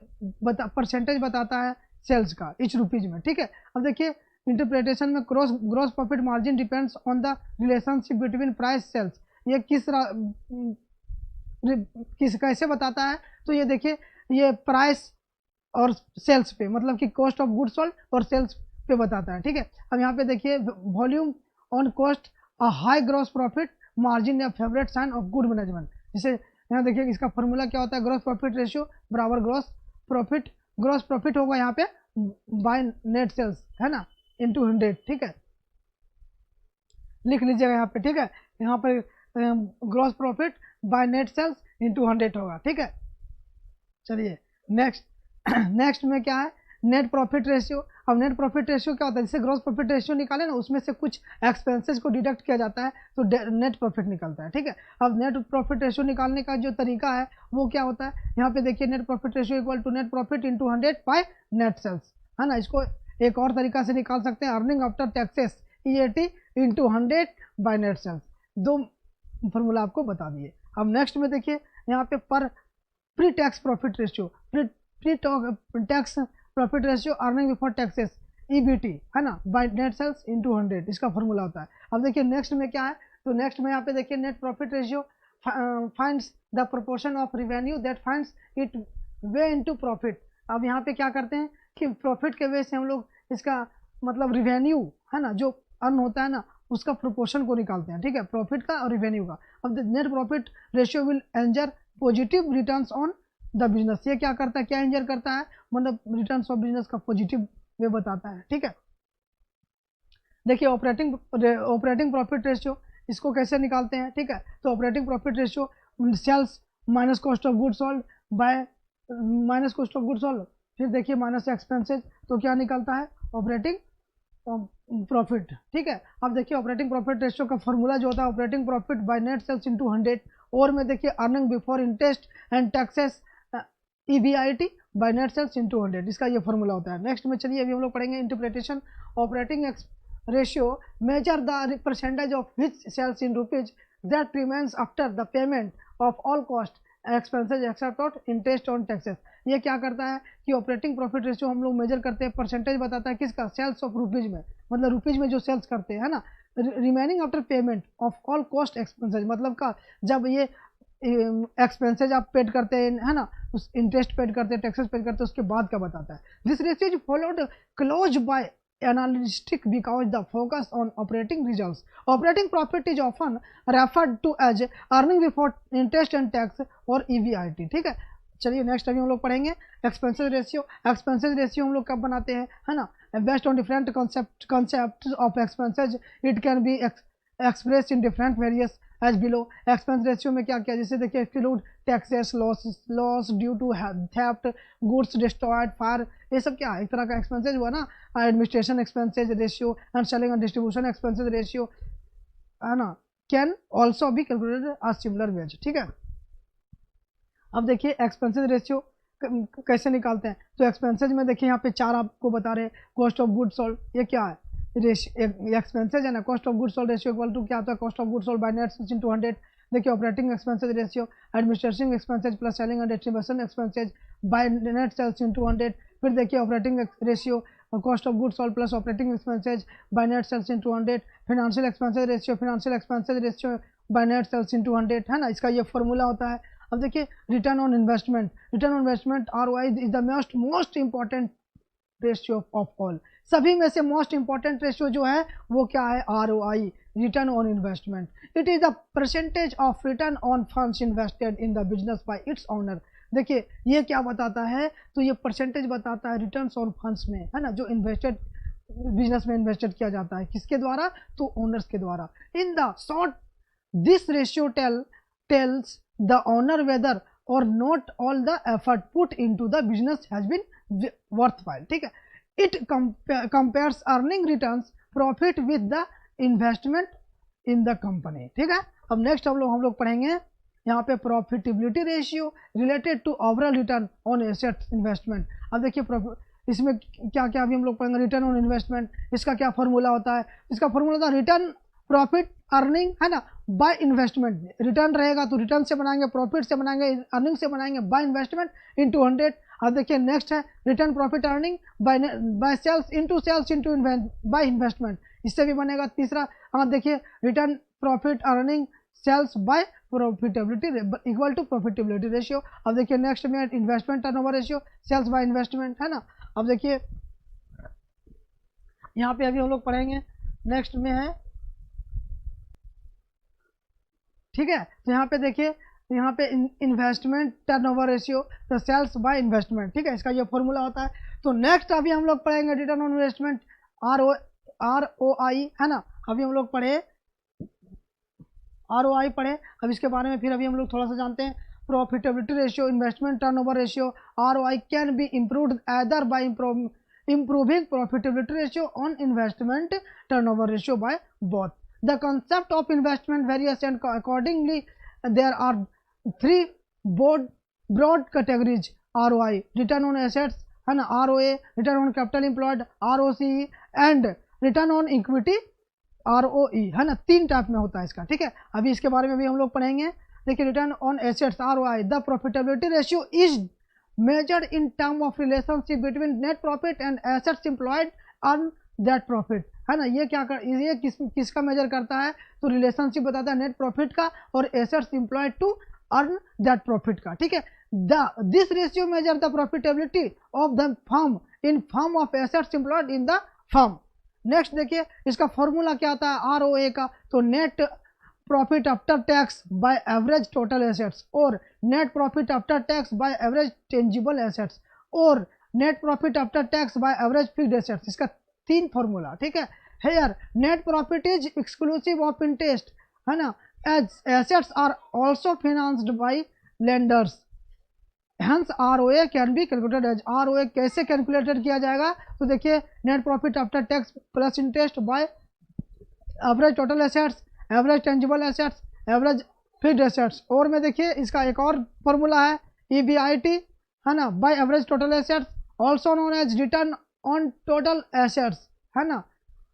परसेंटेज बताता है सेल्स का ईच रुपीज में, ठीक है। अब देखिए इंटरप्रिटेशन में gross profit margin depends on the relationship between price sales. ये किस कैसे बताता है, तो ये देखिए ये प्राइस और सेल्स पे, मतलब कि कॉस्ट ऑफ गुड सोल्ड और सेल्स पे बताता है, ठीक है। अब यहाँ पे देखिए volume on cost a high gross profit margin या favourite sign of good management. जैसे यहाँ देखिए इसका फॉर्मूला क्या होता है, ग्रॉस प्रॉफिट रेशियो बराबर ग्रॉस प्रॉफिट होगा यहाँ पे बाय नेट सेल्स, है ना, इनटू 100, ठीक है, लिख लीजिएगा यहाँ पे, ठीक है। यहाँ पर gross profit by net sales into 100 होगा, ठीक है। चलिए नेक्स्ट में क्या है, नेट प्रॉफिट रेशियो। अब नेट प्रॉफिट रेशियो क्या होता है, जैसे ग्रॉस प्रॉफिट रेशियो निकाले ना, उसमें से कुछ एक्सपेंसेस को डिडक्ट किया जाता है तो नेट प्रॉफिट निकलता है, ठीक है। अब नेट प्रॉफिट रेशियो निकालने का जो तरीका है वो क्या होता है, यहाँ पे देखिए net profit ratio equal to net profit into 100 by net sales, है ना। इसको एक और तरीका से निकाल सकते हैं, earning after taxes EAT into 100 by net sales. दो फॉर्मूला आपको बता दिए। अब नेक्स्ट में देखिए यहाँ पे pre tax profit ratio, pre tax profit ratio earning before taxes EBT, है ना, बाय नेट सेल्स इंटू 100, इसका फॉर्मूला होता है। अब देखिए नेक्स्ट में क्या है, तो नेक्स्ट में यहाँ पे देखिए net profit ratio finds the proportion of revenue that finds it way into profit. अब यहाँ पे क्या करते हैं कि प्रॉफिट के वे से हम लोग इसका मतलब रिवेन्यू, है ना, जो अर्न होता है ना, उसका प्रोपोर्शन को निकालते हैं, ठीक है, प्रॉफिट का और रिवेन्यू का। अब net profit ratio will ensure positive returns on the business. ये क्या करता है, क्या इंजर करता है, मतलब रिटर्न्स ऑफ बिजनेस का पॉजिटिव वे बताता है, ठीक है। देखिए ऑपरेटिंग प्रॉफिट रेशियो, इसको कैसे निकालते हैं, ठीक है। तो operating profit ratio sales minus cost of good sold by minus cost of good sold, फिर देखिए माइनस एक्सपेंसेस, तो क्या निकलता है ऑपरेटिंग प्रॉफिट, ठीक है। अब देखिए ऑपरेटिंग प्रॉफिट रेशियो का फॉर्मूला जो होता है operating profit by net sales into 100, और में देखिए earning before interest and taxes EBIT by net sales into 100, इसका ये फॉर्मूला होता है। नेक्स्ट में चलिए अभी हम लोग पढ़ेंगे interpretation. Operating ratio measure the percentage of which sales in rupees that remains after the payment of all cost expenses except interest on taxes. ये क्या करता है कि ऑपरेटिंग प्रॉफिट रेशियो हम लोग मेजर करते हैं, परसेंटेज बताता है किसका, सेल्स ऑफ रुपीज में, मतलब रुपीज में जो सेल्स करते हैं, है ना, remaining after payment of all cost expenses, मतलब का जब ये एक्सपेंसेज आप पेड करते हैं, है ना, उस इंटरेस्ट पेड करते हैं, टैक्सेस पेड करते हैं, उसके बाद का बताता है। This ratio is followed close by analytic because the focus on operating results. Operating profit is often referred to as earning before interest and tax और EBIT, ठीक है। चलिए नेक्स्ट अभी हम लोग पढ़ेंगे एक्सपेंसेस रेशियो। एक्सपेंसेस रेशियो हम लोग कब बनाते हैं, है ना, based on different concept of expenses, it can be express in different various as below. Expense ratio में क्या क्या, जैसे देखिए exclude taxes, loss due to theft, goods destroyed, fire, ये सब क्या है, एक तरह का एक्सपेंसेज हुआ ना। Administration expenses ratio and selling and distribution expenses ratio, है ना, can also be calculated as similar ways, ठीक है। अब देखिए एक्सपेंसेज रेशियो कैसे निकालते हैं, तो एक्सपेंसेज में देखिए यहाँ पे चार आपको बता रहे हैं, कॉस्ट ऑफ गुड सोल्ड, ये क्या है, एक्सपेंसेज है ना, cost of good sold ratio equal to क्या होता है, cost of good sold by net sales into 100। देखिए operating expenses ratio administration expenses plus selling and distribution expenses by net sales into 100। फिर देखिए operating ratio cost of good sold plus operating expenses by net sales into 100। Financial expenses ratio by net sales into 100, है ना, इसका ये formula होता है। अब देखिए return on investment ROI is the most important ratio of all. सभी में से मोस्ट इंपॉर्टेंट रेशियो जो है वो क्या है, ROI, return on investment. It is the percentage of return on funds invested in the business by its owner. देखिए ये क्या बताता है, तो ये परसेंटेज बताता है रिटर्न्स ऑन फंड्स में, है ना, जो इन्वेस्टेड बिजनेस में इन्वेस्टेड किया जाता है, किसके द्वारा, तो ओनर्स के द्वारा। In the short this ratio tells the owner whether or not all the effort put into the business has been worthwhile, ठीक है। It compares earning returns profit with the investment in the company, ठीक है। अब next हम लोग पढ़ेंगे यहाँ पे profitability ratio related to overall return on assets investment. अब देखिए इसमें क्या क्या अभी हम लोग पढ़ेंगे। रिटर्न ऑन इन्वेस्टमेंट, इसका क्या फॉर्मूला होता है? इसका फॉर्मूला होता है रिटर्न प्रॉफिट अर्निंग, है ना, बाय इन्वेस्टमेंट। रिटर्न रहेगा तो रिटर्न से बनाएंगे, प्रॉफिट से बनाएंगे, अर्निंग से बनाएंगे, बाय इन्वेस्टमेंट इंटू 100। अब देखिए नेक्स्ट है return profit earning by sales into by investment, इससे भी बनेगा। तीसरा अब देखिए return profit earning sales by profitability equal to profitability ratio. अब देखिए नेक्स्ट में investment turnover ratio sales by investment, है ना। अब देखिए यहाँ पे अभी हम लोग पढ़ेंगे, नेक्स्ट में है, ठीक है। तो यहाँ पे देखिए यहाँ पे इन्वेस्टमेंट टर्नओवर रेशियो तो सेल्स बाय इन्वेस्टमेंट, ठीक है, इसका ये फॉर्मूला होता है। तो नेक्स्ट अभी हम लोग पढ़ेंगे रिटर्न ऑन इन्वेस्टमेंट ROI, है ना। अभी हम लोग पढ़े ROI पढ़े, अब इसके बारे में फिर अभी हम लोग थोड़ा सा जानते हैं। Profitability ratio, investment turnover ratio, ROI can be improved either by improving profitability ratio on investment turnover ratio by both. The concept of investment varies and accordingly there are three broad categories: ROI, return on assets, है ना, ROA, return on capital employed, ROCE, and return on equity, ROE, है ना। तीन type में होता है इसका, ठीक है। अभी इसके बारे में भी हम लोग पढ़ेंगे। देखिए return on assets ROI, the profitability ratio is measured in term of relationship between net profit and assets employed on that profit, है ना। ये क्या कर, ये किसका मेजर करता है? तो रिलेशनशिप बताता है नेट प्रॉफिट का और assets employed to earn that profit का, ठीक है। This ratio measure the profitability of the firm in form of assets employed in the firm. Next देखिए इसका फॉर्मूला क्या आता है ROA का, तो net profit after tax by average total assets और net profit after tax by average tangible assets और net profit after tax by average fixed assets, इसका तीन फॉर्मूला, ठीक है। Here net profit is exclusive of interest, है ना, as assets are also financed by lenders, hence ROA can be calculated as, ROA कैसे calculated किया जाएगा? तो देखिए net profit after tax plus interest by average total assets, average tangible assets, average fixed assets, और में देखिए इसका एक और फॉर्मूला है EBIT, है ना, by average total assets, also known as return on total assets, है ना।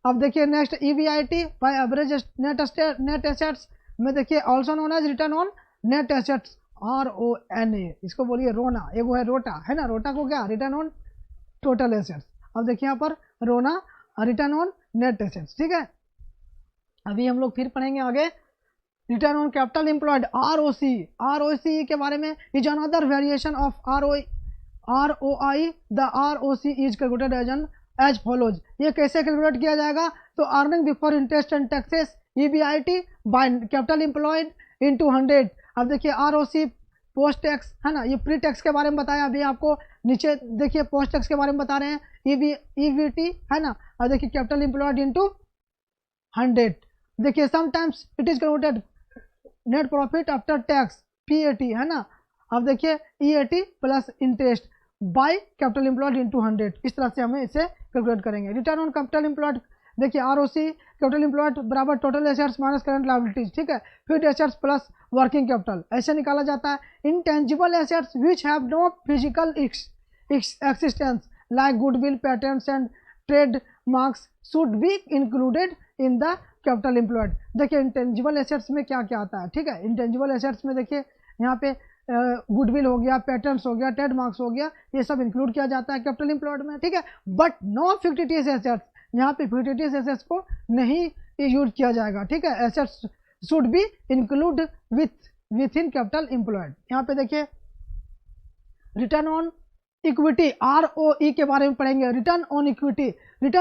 अब देखिए नेक्स्ट EBIT by average net assets में देखिए also known as return on net assets, RONA, इसको बोलिए रोना, एक वो है रोटा, है ना, रोटा को क्या, रिटर्न ऑन टोटल एसेट्स। अब देखिए यहाँ पर रोना रिटर्न ऑन नेट एसेट्स, ठीक है। अभी हम लोग फिर पढ़ेंगे आगे return on capital employed ROCE के बारे में। Is another variation of ROI, the ROC is calculated as follows. ये कैसे कैलकुलेट किया जाएगा? तो earning before interest and taxes EBIT by capital employed into 100। अब देखिए ROC पोस्ट टैक्स, है ना, ये प्री टैक्स के बारे में बताया अभी आपको, नीचे देखिए पोस्ट टैक्स के बारे में बता रहे हैं EBT, है ना। और देखिए कैपिटल एम्प्लॉयड इंटू 100। देखिए sometimes it is calculated net profit after tax PAT, है ना। अब देखिए EAT plus interest by capital employed into 100, इस तरह से हमें इसे कैलकुलेट करेंगे। रिटर्न ऑन कैपिटल एम्प्लॉयड, देखिए ROC कैपिटल एम्प्लॉयड बराबर total assets minus current liabilities, ठीक है, fixed assets plus working capital, ऐसे निकाला जाता है। Intangible assets which have no physical existence like goodwill, patents and trade marks should be included in the capital employed. देखिए intangible assets में क्या क्या आता है, ठीक है। इंटेंजिबल एसेट्स में देखिए यहाँ पे गुडविल हो गया, पैटर्न्स हो गया, ट्रेडमार्क्स हो गया, ये सब इंक्लूड किया जाता है कैपिटल एम्प्लॉयड में, ठीक है। बट नो फिक्टिटियस एसेट्स, यहाँ पे फिक्टिटियस एसेट्स को नहीं यूज किया जाएगा, ठीक है। Assets should be include with in capital employed. यहाँ पे देखिए रिटर्न ऑन इक्विटी ROE के बारे में पढ़ेंगे। Return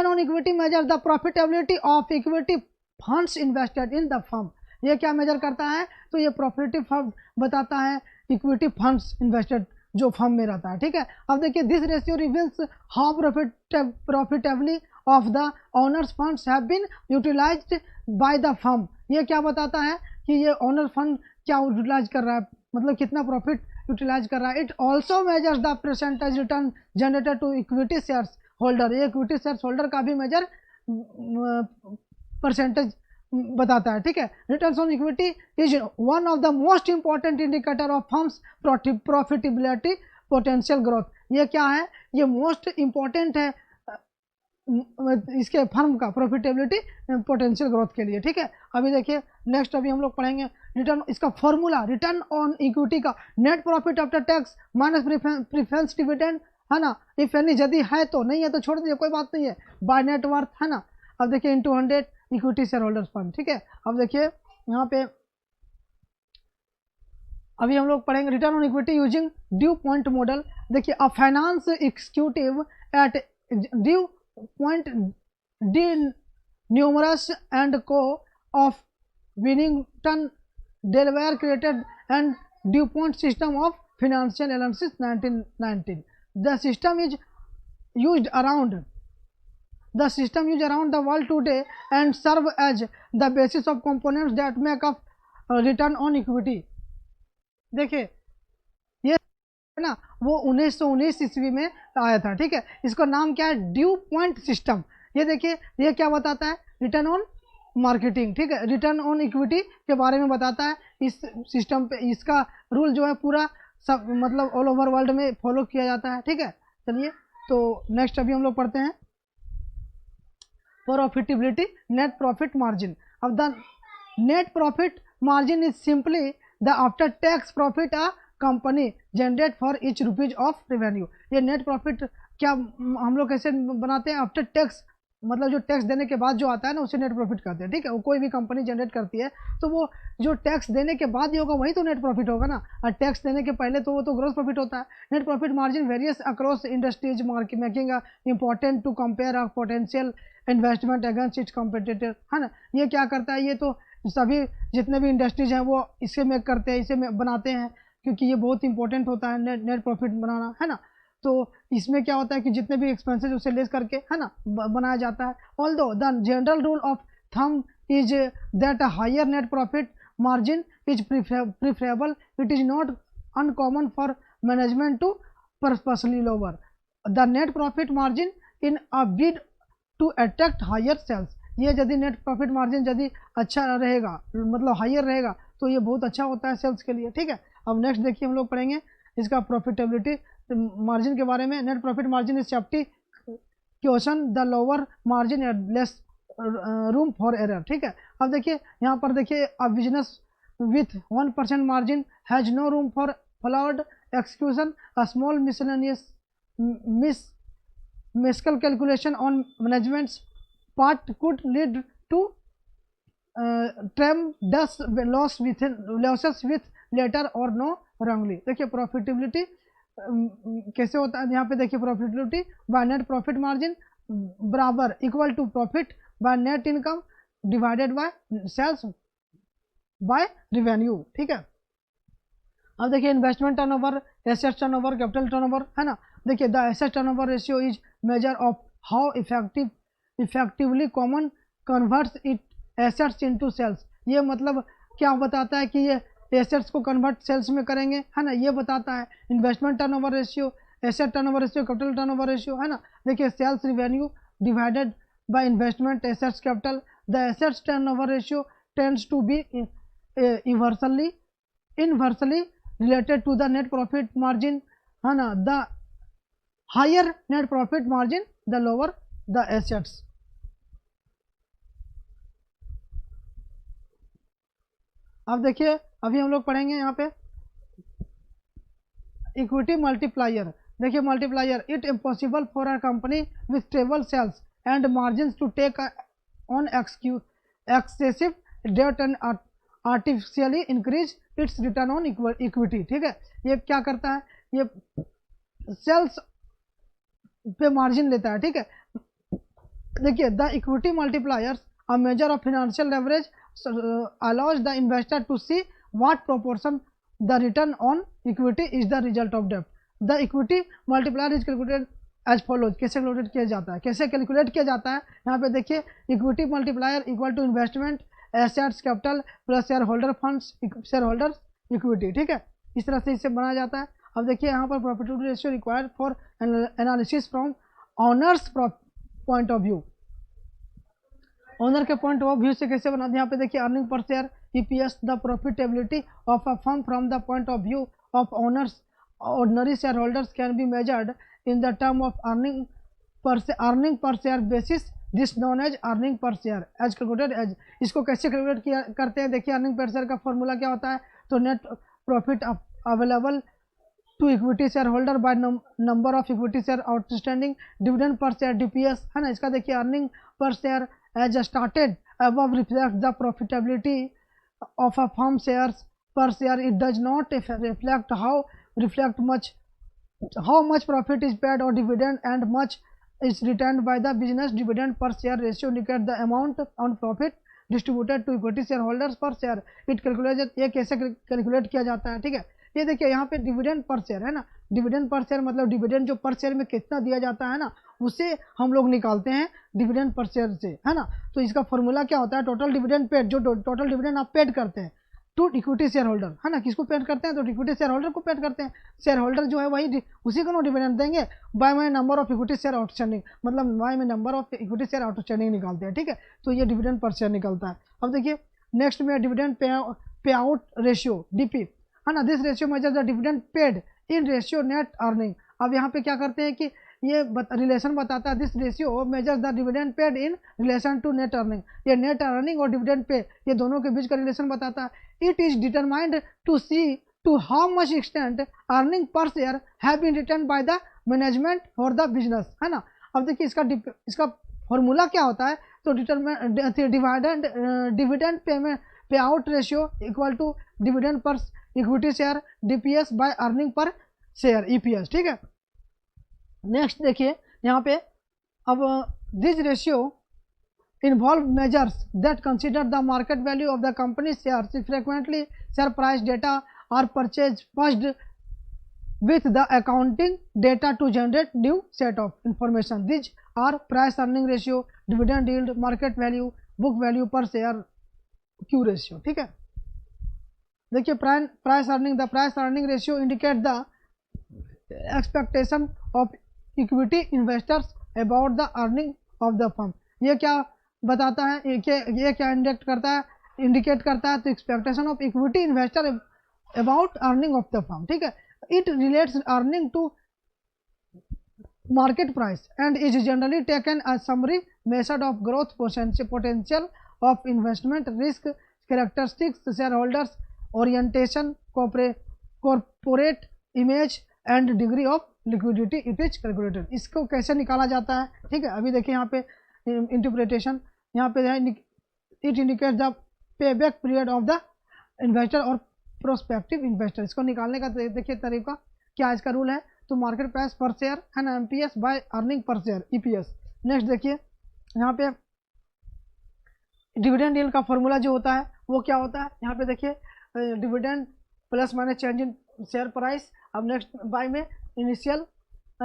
on equity major the profitability of equity funds invested in the firm. ये क्या मेजर करता है? तो ये प्रॉफिटेटिव फंड बताता है इक्विटी फंड्स इन्वेस्टेड जो फर्म में रहता है, ठीक है। अब देखिए this ratio reveals how profitably of the owners funds have been utilised by the firm. ये क्या बताता है कि ये ओनर फंड क्या यूटिलाइज कर रहा है, मतलब कितना प्रॉफिट यूटिलाइज कर रहा है। It also measures the percentage return generated to equity shares holder. ये इक्विटी शेयर्स होल्डर का भी मेजर परसेंटेज बताता है, ठीक है। Return on equity is one of the most important indicator of firm's profitability potential growth. ये क्या है, ये मोस्ट इंपॉर्टेंट है इसके फर्म का प्रॉफिटेबिलिटी पोटेंशियल ग्रोथ के लिए, ठीक है। अभी देखिए नेक्स्ट अभी हम लोग पढ़ेंगे रिटर्न, इसका फॉर्मूला रिटर्न ऑन इक्विटी का net profit after tax minus preference dividend, है ना। इफ एनी यदि है तो, नहीं है तो छोड़ दीजिए, कोई बात नहीं है, बाय नेट वर्थ, है ना। अब देखिए into 100 equity share holders fund, ठीक है। अब देखिए यहाँ पे अभी हम लोग पढ़ेंगे return on equity using DuPont model. देखिए a finance executive at DuPont de Nemours and co of Wilmington Delaware created and DuPont system of financial analysis 1919. The system is used around the world today and serve as the basis of components that make up return on equity. देखिए ये है ना, वो 1919 ईस्वी में आया था, ठीक है। इसका नाम क्या है, ड्यू पॉइंट सिस्टम। ये देखिए ये क्या बताता है, रिटर्न ऑन मार्केटिंग, ठीक है, रिटर्न ऑन इक्विटी के बारे में बताता है। इस सिस्टम पे इसका रूल जो है पूरा सब मतलब ऑल ओवर वर्ल्ड में फॉलो किया जाता है, ठीक है। चलिए तो नेक्स्ट अभी हम लोग पढ़ते हैं प्रॉफिटेबिलिटी नेट प्रॉफिट मार्जिन। अब the net profit margin is simply the after tax profit a company generate for each rupees of revenue. ये नेट प्रॉफिट क्या हम लोग कैसे बनाते हैं, आफ्टर टैक्स, मतलब जो टैक्स देने के बाद जो आता है ना उसे नेट प्रॉफिट कहते हैं, ठीक है। वो कोई भी कंपनी जनरेट करती है तो वो जो टैक्स देने के बाद ही होगा वही तो नेट प्रॉफिट होगा ना, और टैक्स देने के पहले तो वो तो ग्रॉस प्रॉफिट होता है। Net profit margin various across industries market making important to compare a potential investment against its competitor, है ना। ये क्या करता है, ये तो सभी जितने भी इंडस्ट्रीज हैं वो इसे मेक करते हैं, इसे बनाते हैं, क्योंकि ये बहुत इंपॉर्टेंट होता है नेट प्रॉफिट बनाना, है ना। तो इसमें क्या होता है कि जितने भी एक्सपेंसेस उसे लेस करके, है ना, बनाया जाता है। Although the general rule of thumb is that a higher net profit margin is preferable, it is not uncommon for management to purposely lower the net profit margin in a bid to attract higher sales. ये यदि net profit margin यदि अच्छा रहेगा, मतलब higher रहेगा, तो ये बहुत अच्छा होता है सेल्स के लिए, ठीक है। अब नेक्स्ट देखिए हम लोग पढ़ेंगे इसका प्रॉफिटेबिलिटी मार्जिन के बारे में। Net profit margin is safety question, the lower margin at less room for error, ठीक है। अब देखिए यहाँ पर देखिए a business with 1% margin has no room for flawed execution, a small miscellaneous mescal calculation on management's part could lead to losses with later or no wrongly। देखिए profitability कैसे होता है, यहाँ पे देखिए profitability by net profit margin बराबर equal to profit by net income divided by sales by revenue, ठीक है। अब देखिए investment turnover, asset turnover, capital turnover, है ना। देखिए the asset turnover ratio is measure of how effectively common converts it assets into sales. ये मतलब क्या बताता है कि ये एसेट्स को कन्वर्ट सेल्स में करेंगे, है ना, ये बताता है। Investment turnover ratio, asset turnover ratio, capital turnover ratio, है ना। देखिए sales revenue divided by investment assets capital, the assets turnover ratio tends to be inversely related to the net profit margin, है ना। the higher net profit margin the lower the assets। अब देखिए अभी हम लोग पढ़ेंगे यहाँ पे इक्विटी मल्टीप्लायर। देखिए multiplier, it impossible for a company with stable sales and margins to take on excessive debt and artificially increase its return on equity, ठीक है। ये क्या करता है, ये सेल्स पे मार्जिन लेता है, ठीक है। देखिए the equity multipliers a measure of financial leverage allows the investor to see what proportion the return on equity is the result of debt. The equity multiplier is calculated as follows. कैसे calculate किया जाता है, कैसे calculate किया जाता है, यहाँ पे देखिए equity multiplier equal to investment assets capital plus share holder funds share holders equity, ठीक है। इस तरह से इसे बनाया जाता है। अब देखिए यहाँ पर profitability ratio required for analysis from owners point of view. Owner के पॉइंट ऑफ व्यू से कैसे बनाते हैं, यहाँ पे देखिए earning per share EPS, the profitability of a firm from the point of view of owners ordinary shareholders can be measured in the term of earning per share basis, this known as earning per share as calculated as। इसको कैसे calculate किया करते हैं, देखिए earning per share का formula क्या होता है, तो net profit available to equity share holder by number of equity share outstanding, dividend per share DPS है ना। इसका देखिए earning per share as started above reflects the profitability of a firm shares per share, it does not reflect how much profit is paid or dividend and much is retained by the business। dividend per share ratio indicates the amount on profit distributed to equity shareholders per share, it calculates। ये कैसे calculate किया जाता है, ठीक है। ये देखिए यहाँ पे डिविडेंड पर शेयर है ना, डिविडेंड पर शेयर मतलब डिविडेंड जो पर शेयर में कितना दिया जाता है ना, उसे हम लोग निकालते हैं डिविडेंड पर शेयर से, है ना। तो इसका फॉर्मूला क्या होता है, टोटल डिविडेंड पेड, जो टोटल डिविडेंड आप पेड करते हैं टू इक्विटी शेयर होल्डर, है ना। किसको पेड करते हैं, तो इक्विटी शेयर होल्डर को पेड करते हैं। शेयर होल्डर जो है वही उसी को डिविडेंड देंगे by my number of equity share outstanding, मतलब by my number of equity share outstanding निकालते हैं, ठीक है। तो ये डिविडेंड पर शेयर निकलता है। अब देखिए नेक्स्ट में dividend pay out ratio DP, है ना। This ratio measure the dividend paid in ratio net earning. अब यहाँ पे क्या करते हैं कि ये रिलेशन बताता है, this ratio measure the dividend paid in relation to net earning. ये नेट अर्निंग और डिविडेंड पे ये दोनों के बीच का रिलेशन बताता है। It is determined to see to how much extent earning per share have been return by the management for the business, है ना। अब देखिए इसका फॉर्मूला क्या होता है, तो dividend payment pay out ratio equal to dividend per equity share DPS by earning per share EPS, ठीक है। नेक्स्ट देखिए यहाँ पे, अब this ratio involve measures that consider the market value of the company share, frequently share price data are purchase first with the accounting data to generate new set of information. These are price earning ratio, dividend yield, market value, book value per share, Q ratio, ठीक है। देखिए price earning, the price earning ratio indicate the expectation of equity investors about the earning of the firm. ये क्या बताता है, ये क्या indicate करता है, तो expectation of equity investor about earning of the firm, ठीक है। It relates earning to market price and is generally taken as summary method of growth potential of investment, risk characteristics, shareholders orientation, corporate image and degree of liquidity it is calculated। इसको कैसे निकाला जाता है, ठीक है। अभी देखिए यहाँ पे इंटरप्रिटेशन, यहाँ पे है it indicates the payback period of the investor और प्रोस्पेक्टिव इन्वेस्टर। इसको निकालने का देखिए तरीका क्या, इसका रूल है, तो मार्केट प्राइस पर शेयर है ना, MPS by earning per share EPS. Next देखिए यहाँ पे डिविडेंड यील्ड का फॉर्मूला जो होता है वो क्या होता है, यहाँ पे देखिए dividend plus minus change in share price. अब नेक्स्ट बाय में initial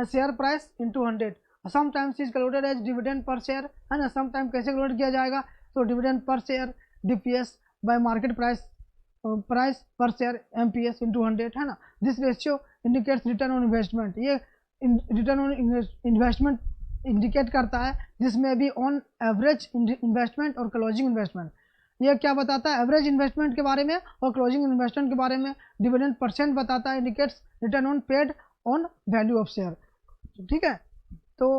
share price into 100, sometimes is calculated as dividend per share, है ना। समटाइम कैसे कैलकुलेट किया जाएगा, तो dividend per share DPS bye market price पर शेयर एमपीएस इंटू 100, है ना। This ratio indicates return on investment, ये रिटर्न ऑन इन्वेस्टमेंट इंडिकेट करता है, जिसमें भी ऑन एवरेज इन्वेस्टमेंट और क्लोजिंग इन्वेस्टमेंट। ये क्या बताता है, एवरेज इन्वेस्टमेंट के बारे में और क्लोजिंग इन्वेस्टमेंट के बारे में। डिविडेंड परसेंट बताता है, indicates return on paid on value of share, ठीक है। तो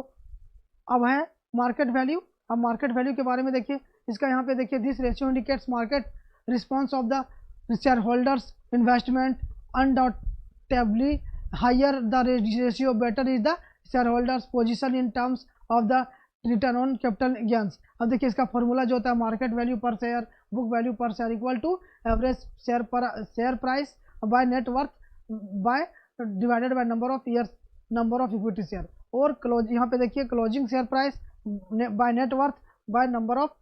अब है मार्केट वैल्यू। अब मार्केट वैल्यू के बारे में देखिए, इसका यहाँ पे देखिए, this ratio indicates market response of the shareholders investment, undoubtedly higher the ratio better is the shareholders position in terms of the return on capital gains। अब देखिए इसका फॉर्मूला जो होता है, market value per share book value per share equal to average share price by net worth by divided by number of years number of equity share, और close यहाँ पे देखिए closing share price by net worth by number of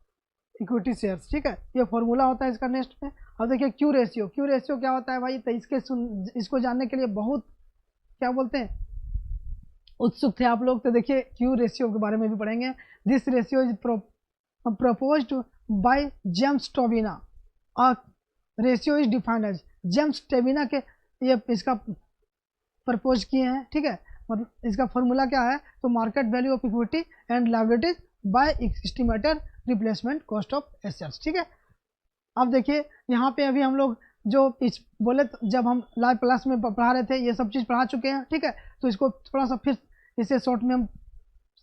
equity shares, ठीक है। ये formula होता है इसका नेक्स्ट में। अब देखिए क्यू रेशियो क्या होता है भाई, तो इसको जानने के लिए बहुत क्या बोलते हैं उत्सुक थे आप लोग, तो देखिए क्यू रेशियो के बारे में भी पढ़ेंगे। This ratio is proposed by James Tobin, ratio is defined as, James Tobin के ये इसका प्रपोज किए हैं, ठीक है। मतलब इसका फॉर्मूला क्या है, तो market value of equity and liabilities by estimated replacement cost of assets. ठीक है, अब देखिए यहाँ पे अभी हम लोग जो इस बोले जब हम लाइव क्लास में पढ़ा रहे थे ये सब चीज़ पढ़ा चुके हैं। ठीक है, तो इसको थोड़ा सा फिर इसे शॉर्ट में हम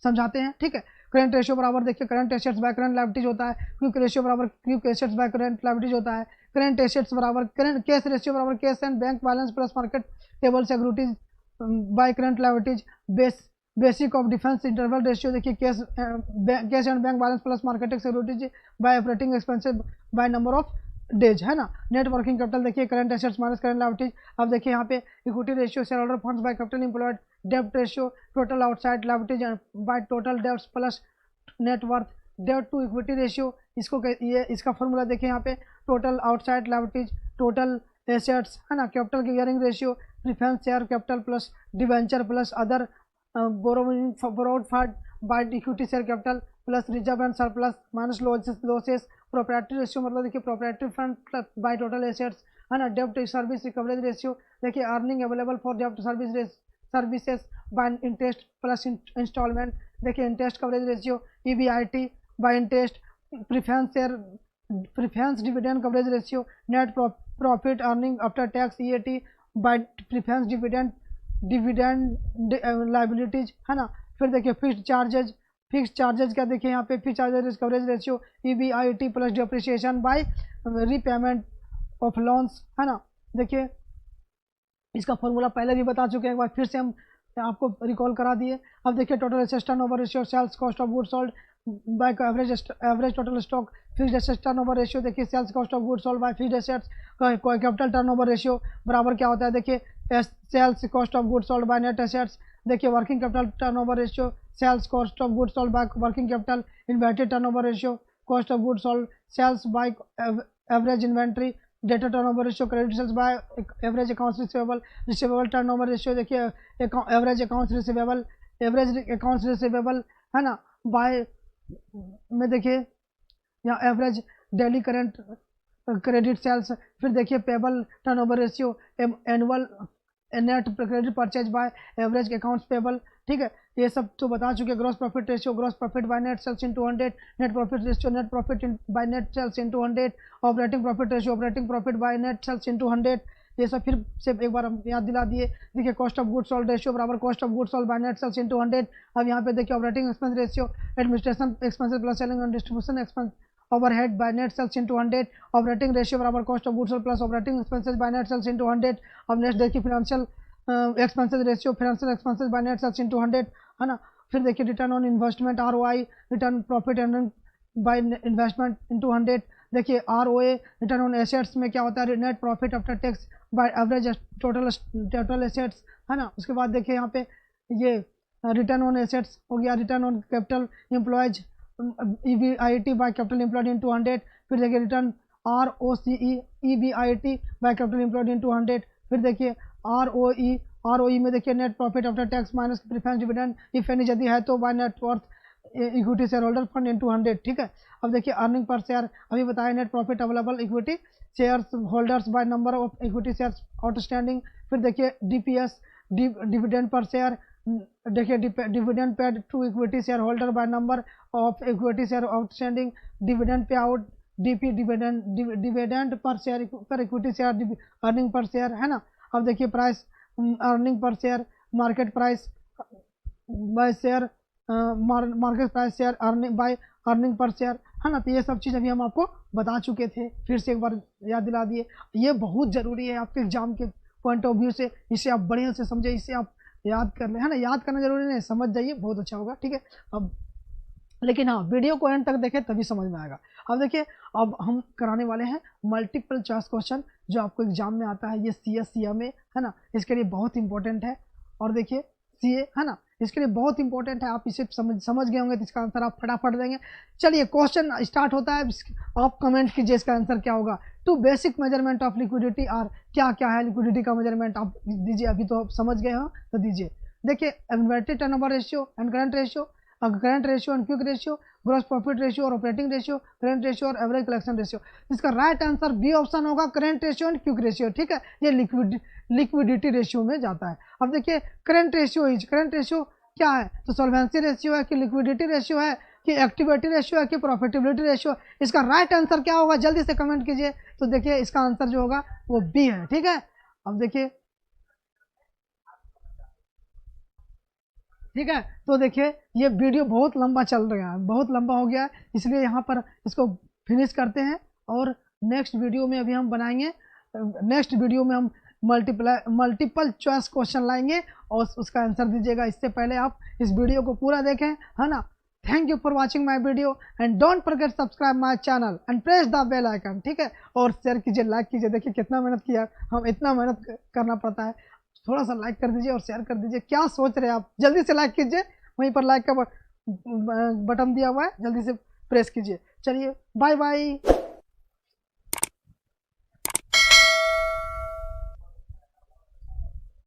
समझाते हैं। ठीक है, करंट रेशियो बराबर देखिए current assets by current liabilities होता है, क्विक रेशियो बराबर quick assets by current liabilities होता है, करंट एसेट्स बराबर करंट कैश रेशियो बराबर cash and bank balance plus marketable securities by current liabilities. Basic of defence interval ratio देखिए cash and bank balance plus marketing securities by operating expenses by number of days, है ना। Net working capital देखिए current assets minus current liabilities. अब देखिए यहाँ पे equity ratio share holder funds bye capital employed, डेब्ट ratio total outside liabilities by total debts plus net worth, डेब्ट to equity ratio इसको ये इसका फॉर्मूला देखिए यहाँ पे total outside liabilities total assets, है ना। Capital gearing ratio preference share capital plus debenture plus other borrowed fund by equity share capital plus reserve and surplus minus losses. Proprietary ratio मतलब देखिए proprietary fund bye total assets, है ना। डेब्ट service recoverage ratio देखिए earning available for डेब्ट services by interest plus instalment देखिए interest coverage ratio EBIT by interest, preference dividend coverage ratio, net profit earning after tax EAT by preference dividend liabilities, है ना। फिर देखिए fix charges क्या देखिए यहाँ पे fix charges coverage ratio EBIT plus depreciation by repayment of loans, है ना। देखिए इसका फॉर्मूला पहले भी बता चुके हैं, एक बार फिर से हम आपको रिकॉल करा दिए। अब देखिए total assets turnover ratio sales cost of goods sold by average total stock, fixed assets turnover ratio देखिए sales cost of goods sold by fixed assets, capital turnover ratio बराबर क्या होता है देखिए sales cost of goods sold by net assets, देखिए working capital turnover ratio sales cost of goods sold by working capital, inventory turnover ratio cost of goods sold sales by average inventory, data turnover ratio credit sales by average accounts receivable turnover ratio देखिए average accounts receivable, है ना, by में देखिए यहाँ average daily current credit sales, फिर देखिए payable turnover ratio annual net credit purchase by average accounts payable. ठीक है, ये सब तो बता चुके। Gross profit ratio gross profit by net sales into 100, net profit ratio net profit by net sales into 100, operating profit ratio operating profit by net sales into 100। ये सब फिर से एक बार हम याद दिला दिए। देखिए cost of goods sold ratio बराबर cost of goods sold by net sales into 100। अब यहाँ पे देखिए operating expense ratio administration expenses plus selling and distribution expense overhead by net sales into 100, operating ratio बराबर cost of goods sold plus operating expenses by net sales into 100। अब next देखिए financial expenses ratio financial expenses by net sales into 100, है ना। फिर देखिए return on investment ROI return profit earning by investment into 100। देखिए ROA return on assets में क्या होता है net profit after tax bye average total assets, है ना। उसके बाद देखिए यहाँ पे ये रिटर्न ऑन एसेट्स हो गया, return on capital employs EBIT by capital employed into 100। फिर देखिए return ROCE EBIT by capital employed into 100। फिर देखिए ROE में देखिए net profit after tax minus preference dividend if any यदि है तो by net worth equity share holder fund into 100। ठीक है, अब देखिए अर्निंग पर शेयर अभी बताया net profit available equity shares holders by number of equity shares outstanding. फिर देखिए DPS डिविडेंड पर शेयर देखिए dividend paid to equity share holder by number of equity share outstanding, dividend pay out DP dividend per share per equity share earning per share, है ना। अब देखिए price earning per share market price by share market price share earning by earning per share, है ना। तो ये सब चीज़ अभी हम आपको बता चुके थे, फिर से एक बार याद दिला दिए। ये बहुत ज़रूरी है आपके एग्जाम के पॉइंट ऑफ व्यू से, इसे आप बढ़िया से समझे, इसे आप याद कर ले, है ना। याद करना जरूरी नहीं, समझ जाइए बहुत अच्छा होगा। ठीक है, अब लेकिन हाँ वीडियो को एंड तक देखें तभी समझ में आएगा। अब देखिए अब हम कराने वाले हैं मल्टीपल चॉइस क्वेश्चन जो आपको एग्जाम में आता है, ये CS CMA, है ना। इसके लिए बहुत इंपॉर्टेंट है। और देखिए CA, है ना, इसके लिए बहुत इंपॉर्टेंट है। आप इसे समझ गए होंगे तो इसका आंसर आप फटाफट देंगे। चलिए क्वेश्चन स्टार्ट होता है, आप कमेंट कीजिए इसका आंसर क्या होगा। Two basic measurement of liquidity are, क्या क्या है लिक्विडिटी का मेजरमेंट आप दीजिए, अभी तो आप समझ गए हो तो दीजिए। देखिए inventory turnover ratio and current ratio and quick ratio, gross profit ratio और ऑपरेटिंग रेशियो, करंट रेशियो और एवरेज कलेक्शन रेशियो। इसका राइट आंसर बी ऑप्शन होगा, current ratio and quick ratio. ठीक है, ये लिक्विडिटी रेशियो में जाता है। अब देखिए करंट रेशियो क्या है, तो सॉल्वेंसी रेशियो है कि लिक्विडिटी रेशियो है, कि एक्टिविटी रेशियो है कि प्रॉफिटेबिलिटी रेशियो। इसका राइट आंसर क्या होगा जल्दी से कमेंट कीजिए। तो देखिए इसका आंसर जो होगा वो बी है। ठीक है, अब देखिए, ठीक है, तो देखिए ये वीडियो बहुत लंबा चल रहा है, बहुत लंबा हो गया है, इसलिए यहाँ पर इसको फिनिश करते हैं और नेक्स्ट वीडियो में अभी हम बनाएंगे। नेक्स्ट वीडियो में हम मल्टीपल चॉइस क्वेश्चन लाएंगे और उसका आंसर दीजिएगा। इससे पहले आप इस वीडियो को पूरा देखें, है ना। Thank you for watching my video and don't forget subscribe my channel and press the bell icon. ठीक है, और शेयर कीजिए, लाइक कीजिए। देखिए कितना मेहनत किया, हम इतना मेहनत करना पड़ता है। थोड़ा सा लाइक कर दीजिए और शेयर कर दीजिए। क्या सोच रहे हैं आप, जल्दी से लाइक कीजिए, वहीं पर लाइक का बटन दिया हुआ है, जल्दी से प्रेस कीजिए। चलिए बाय बाय।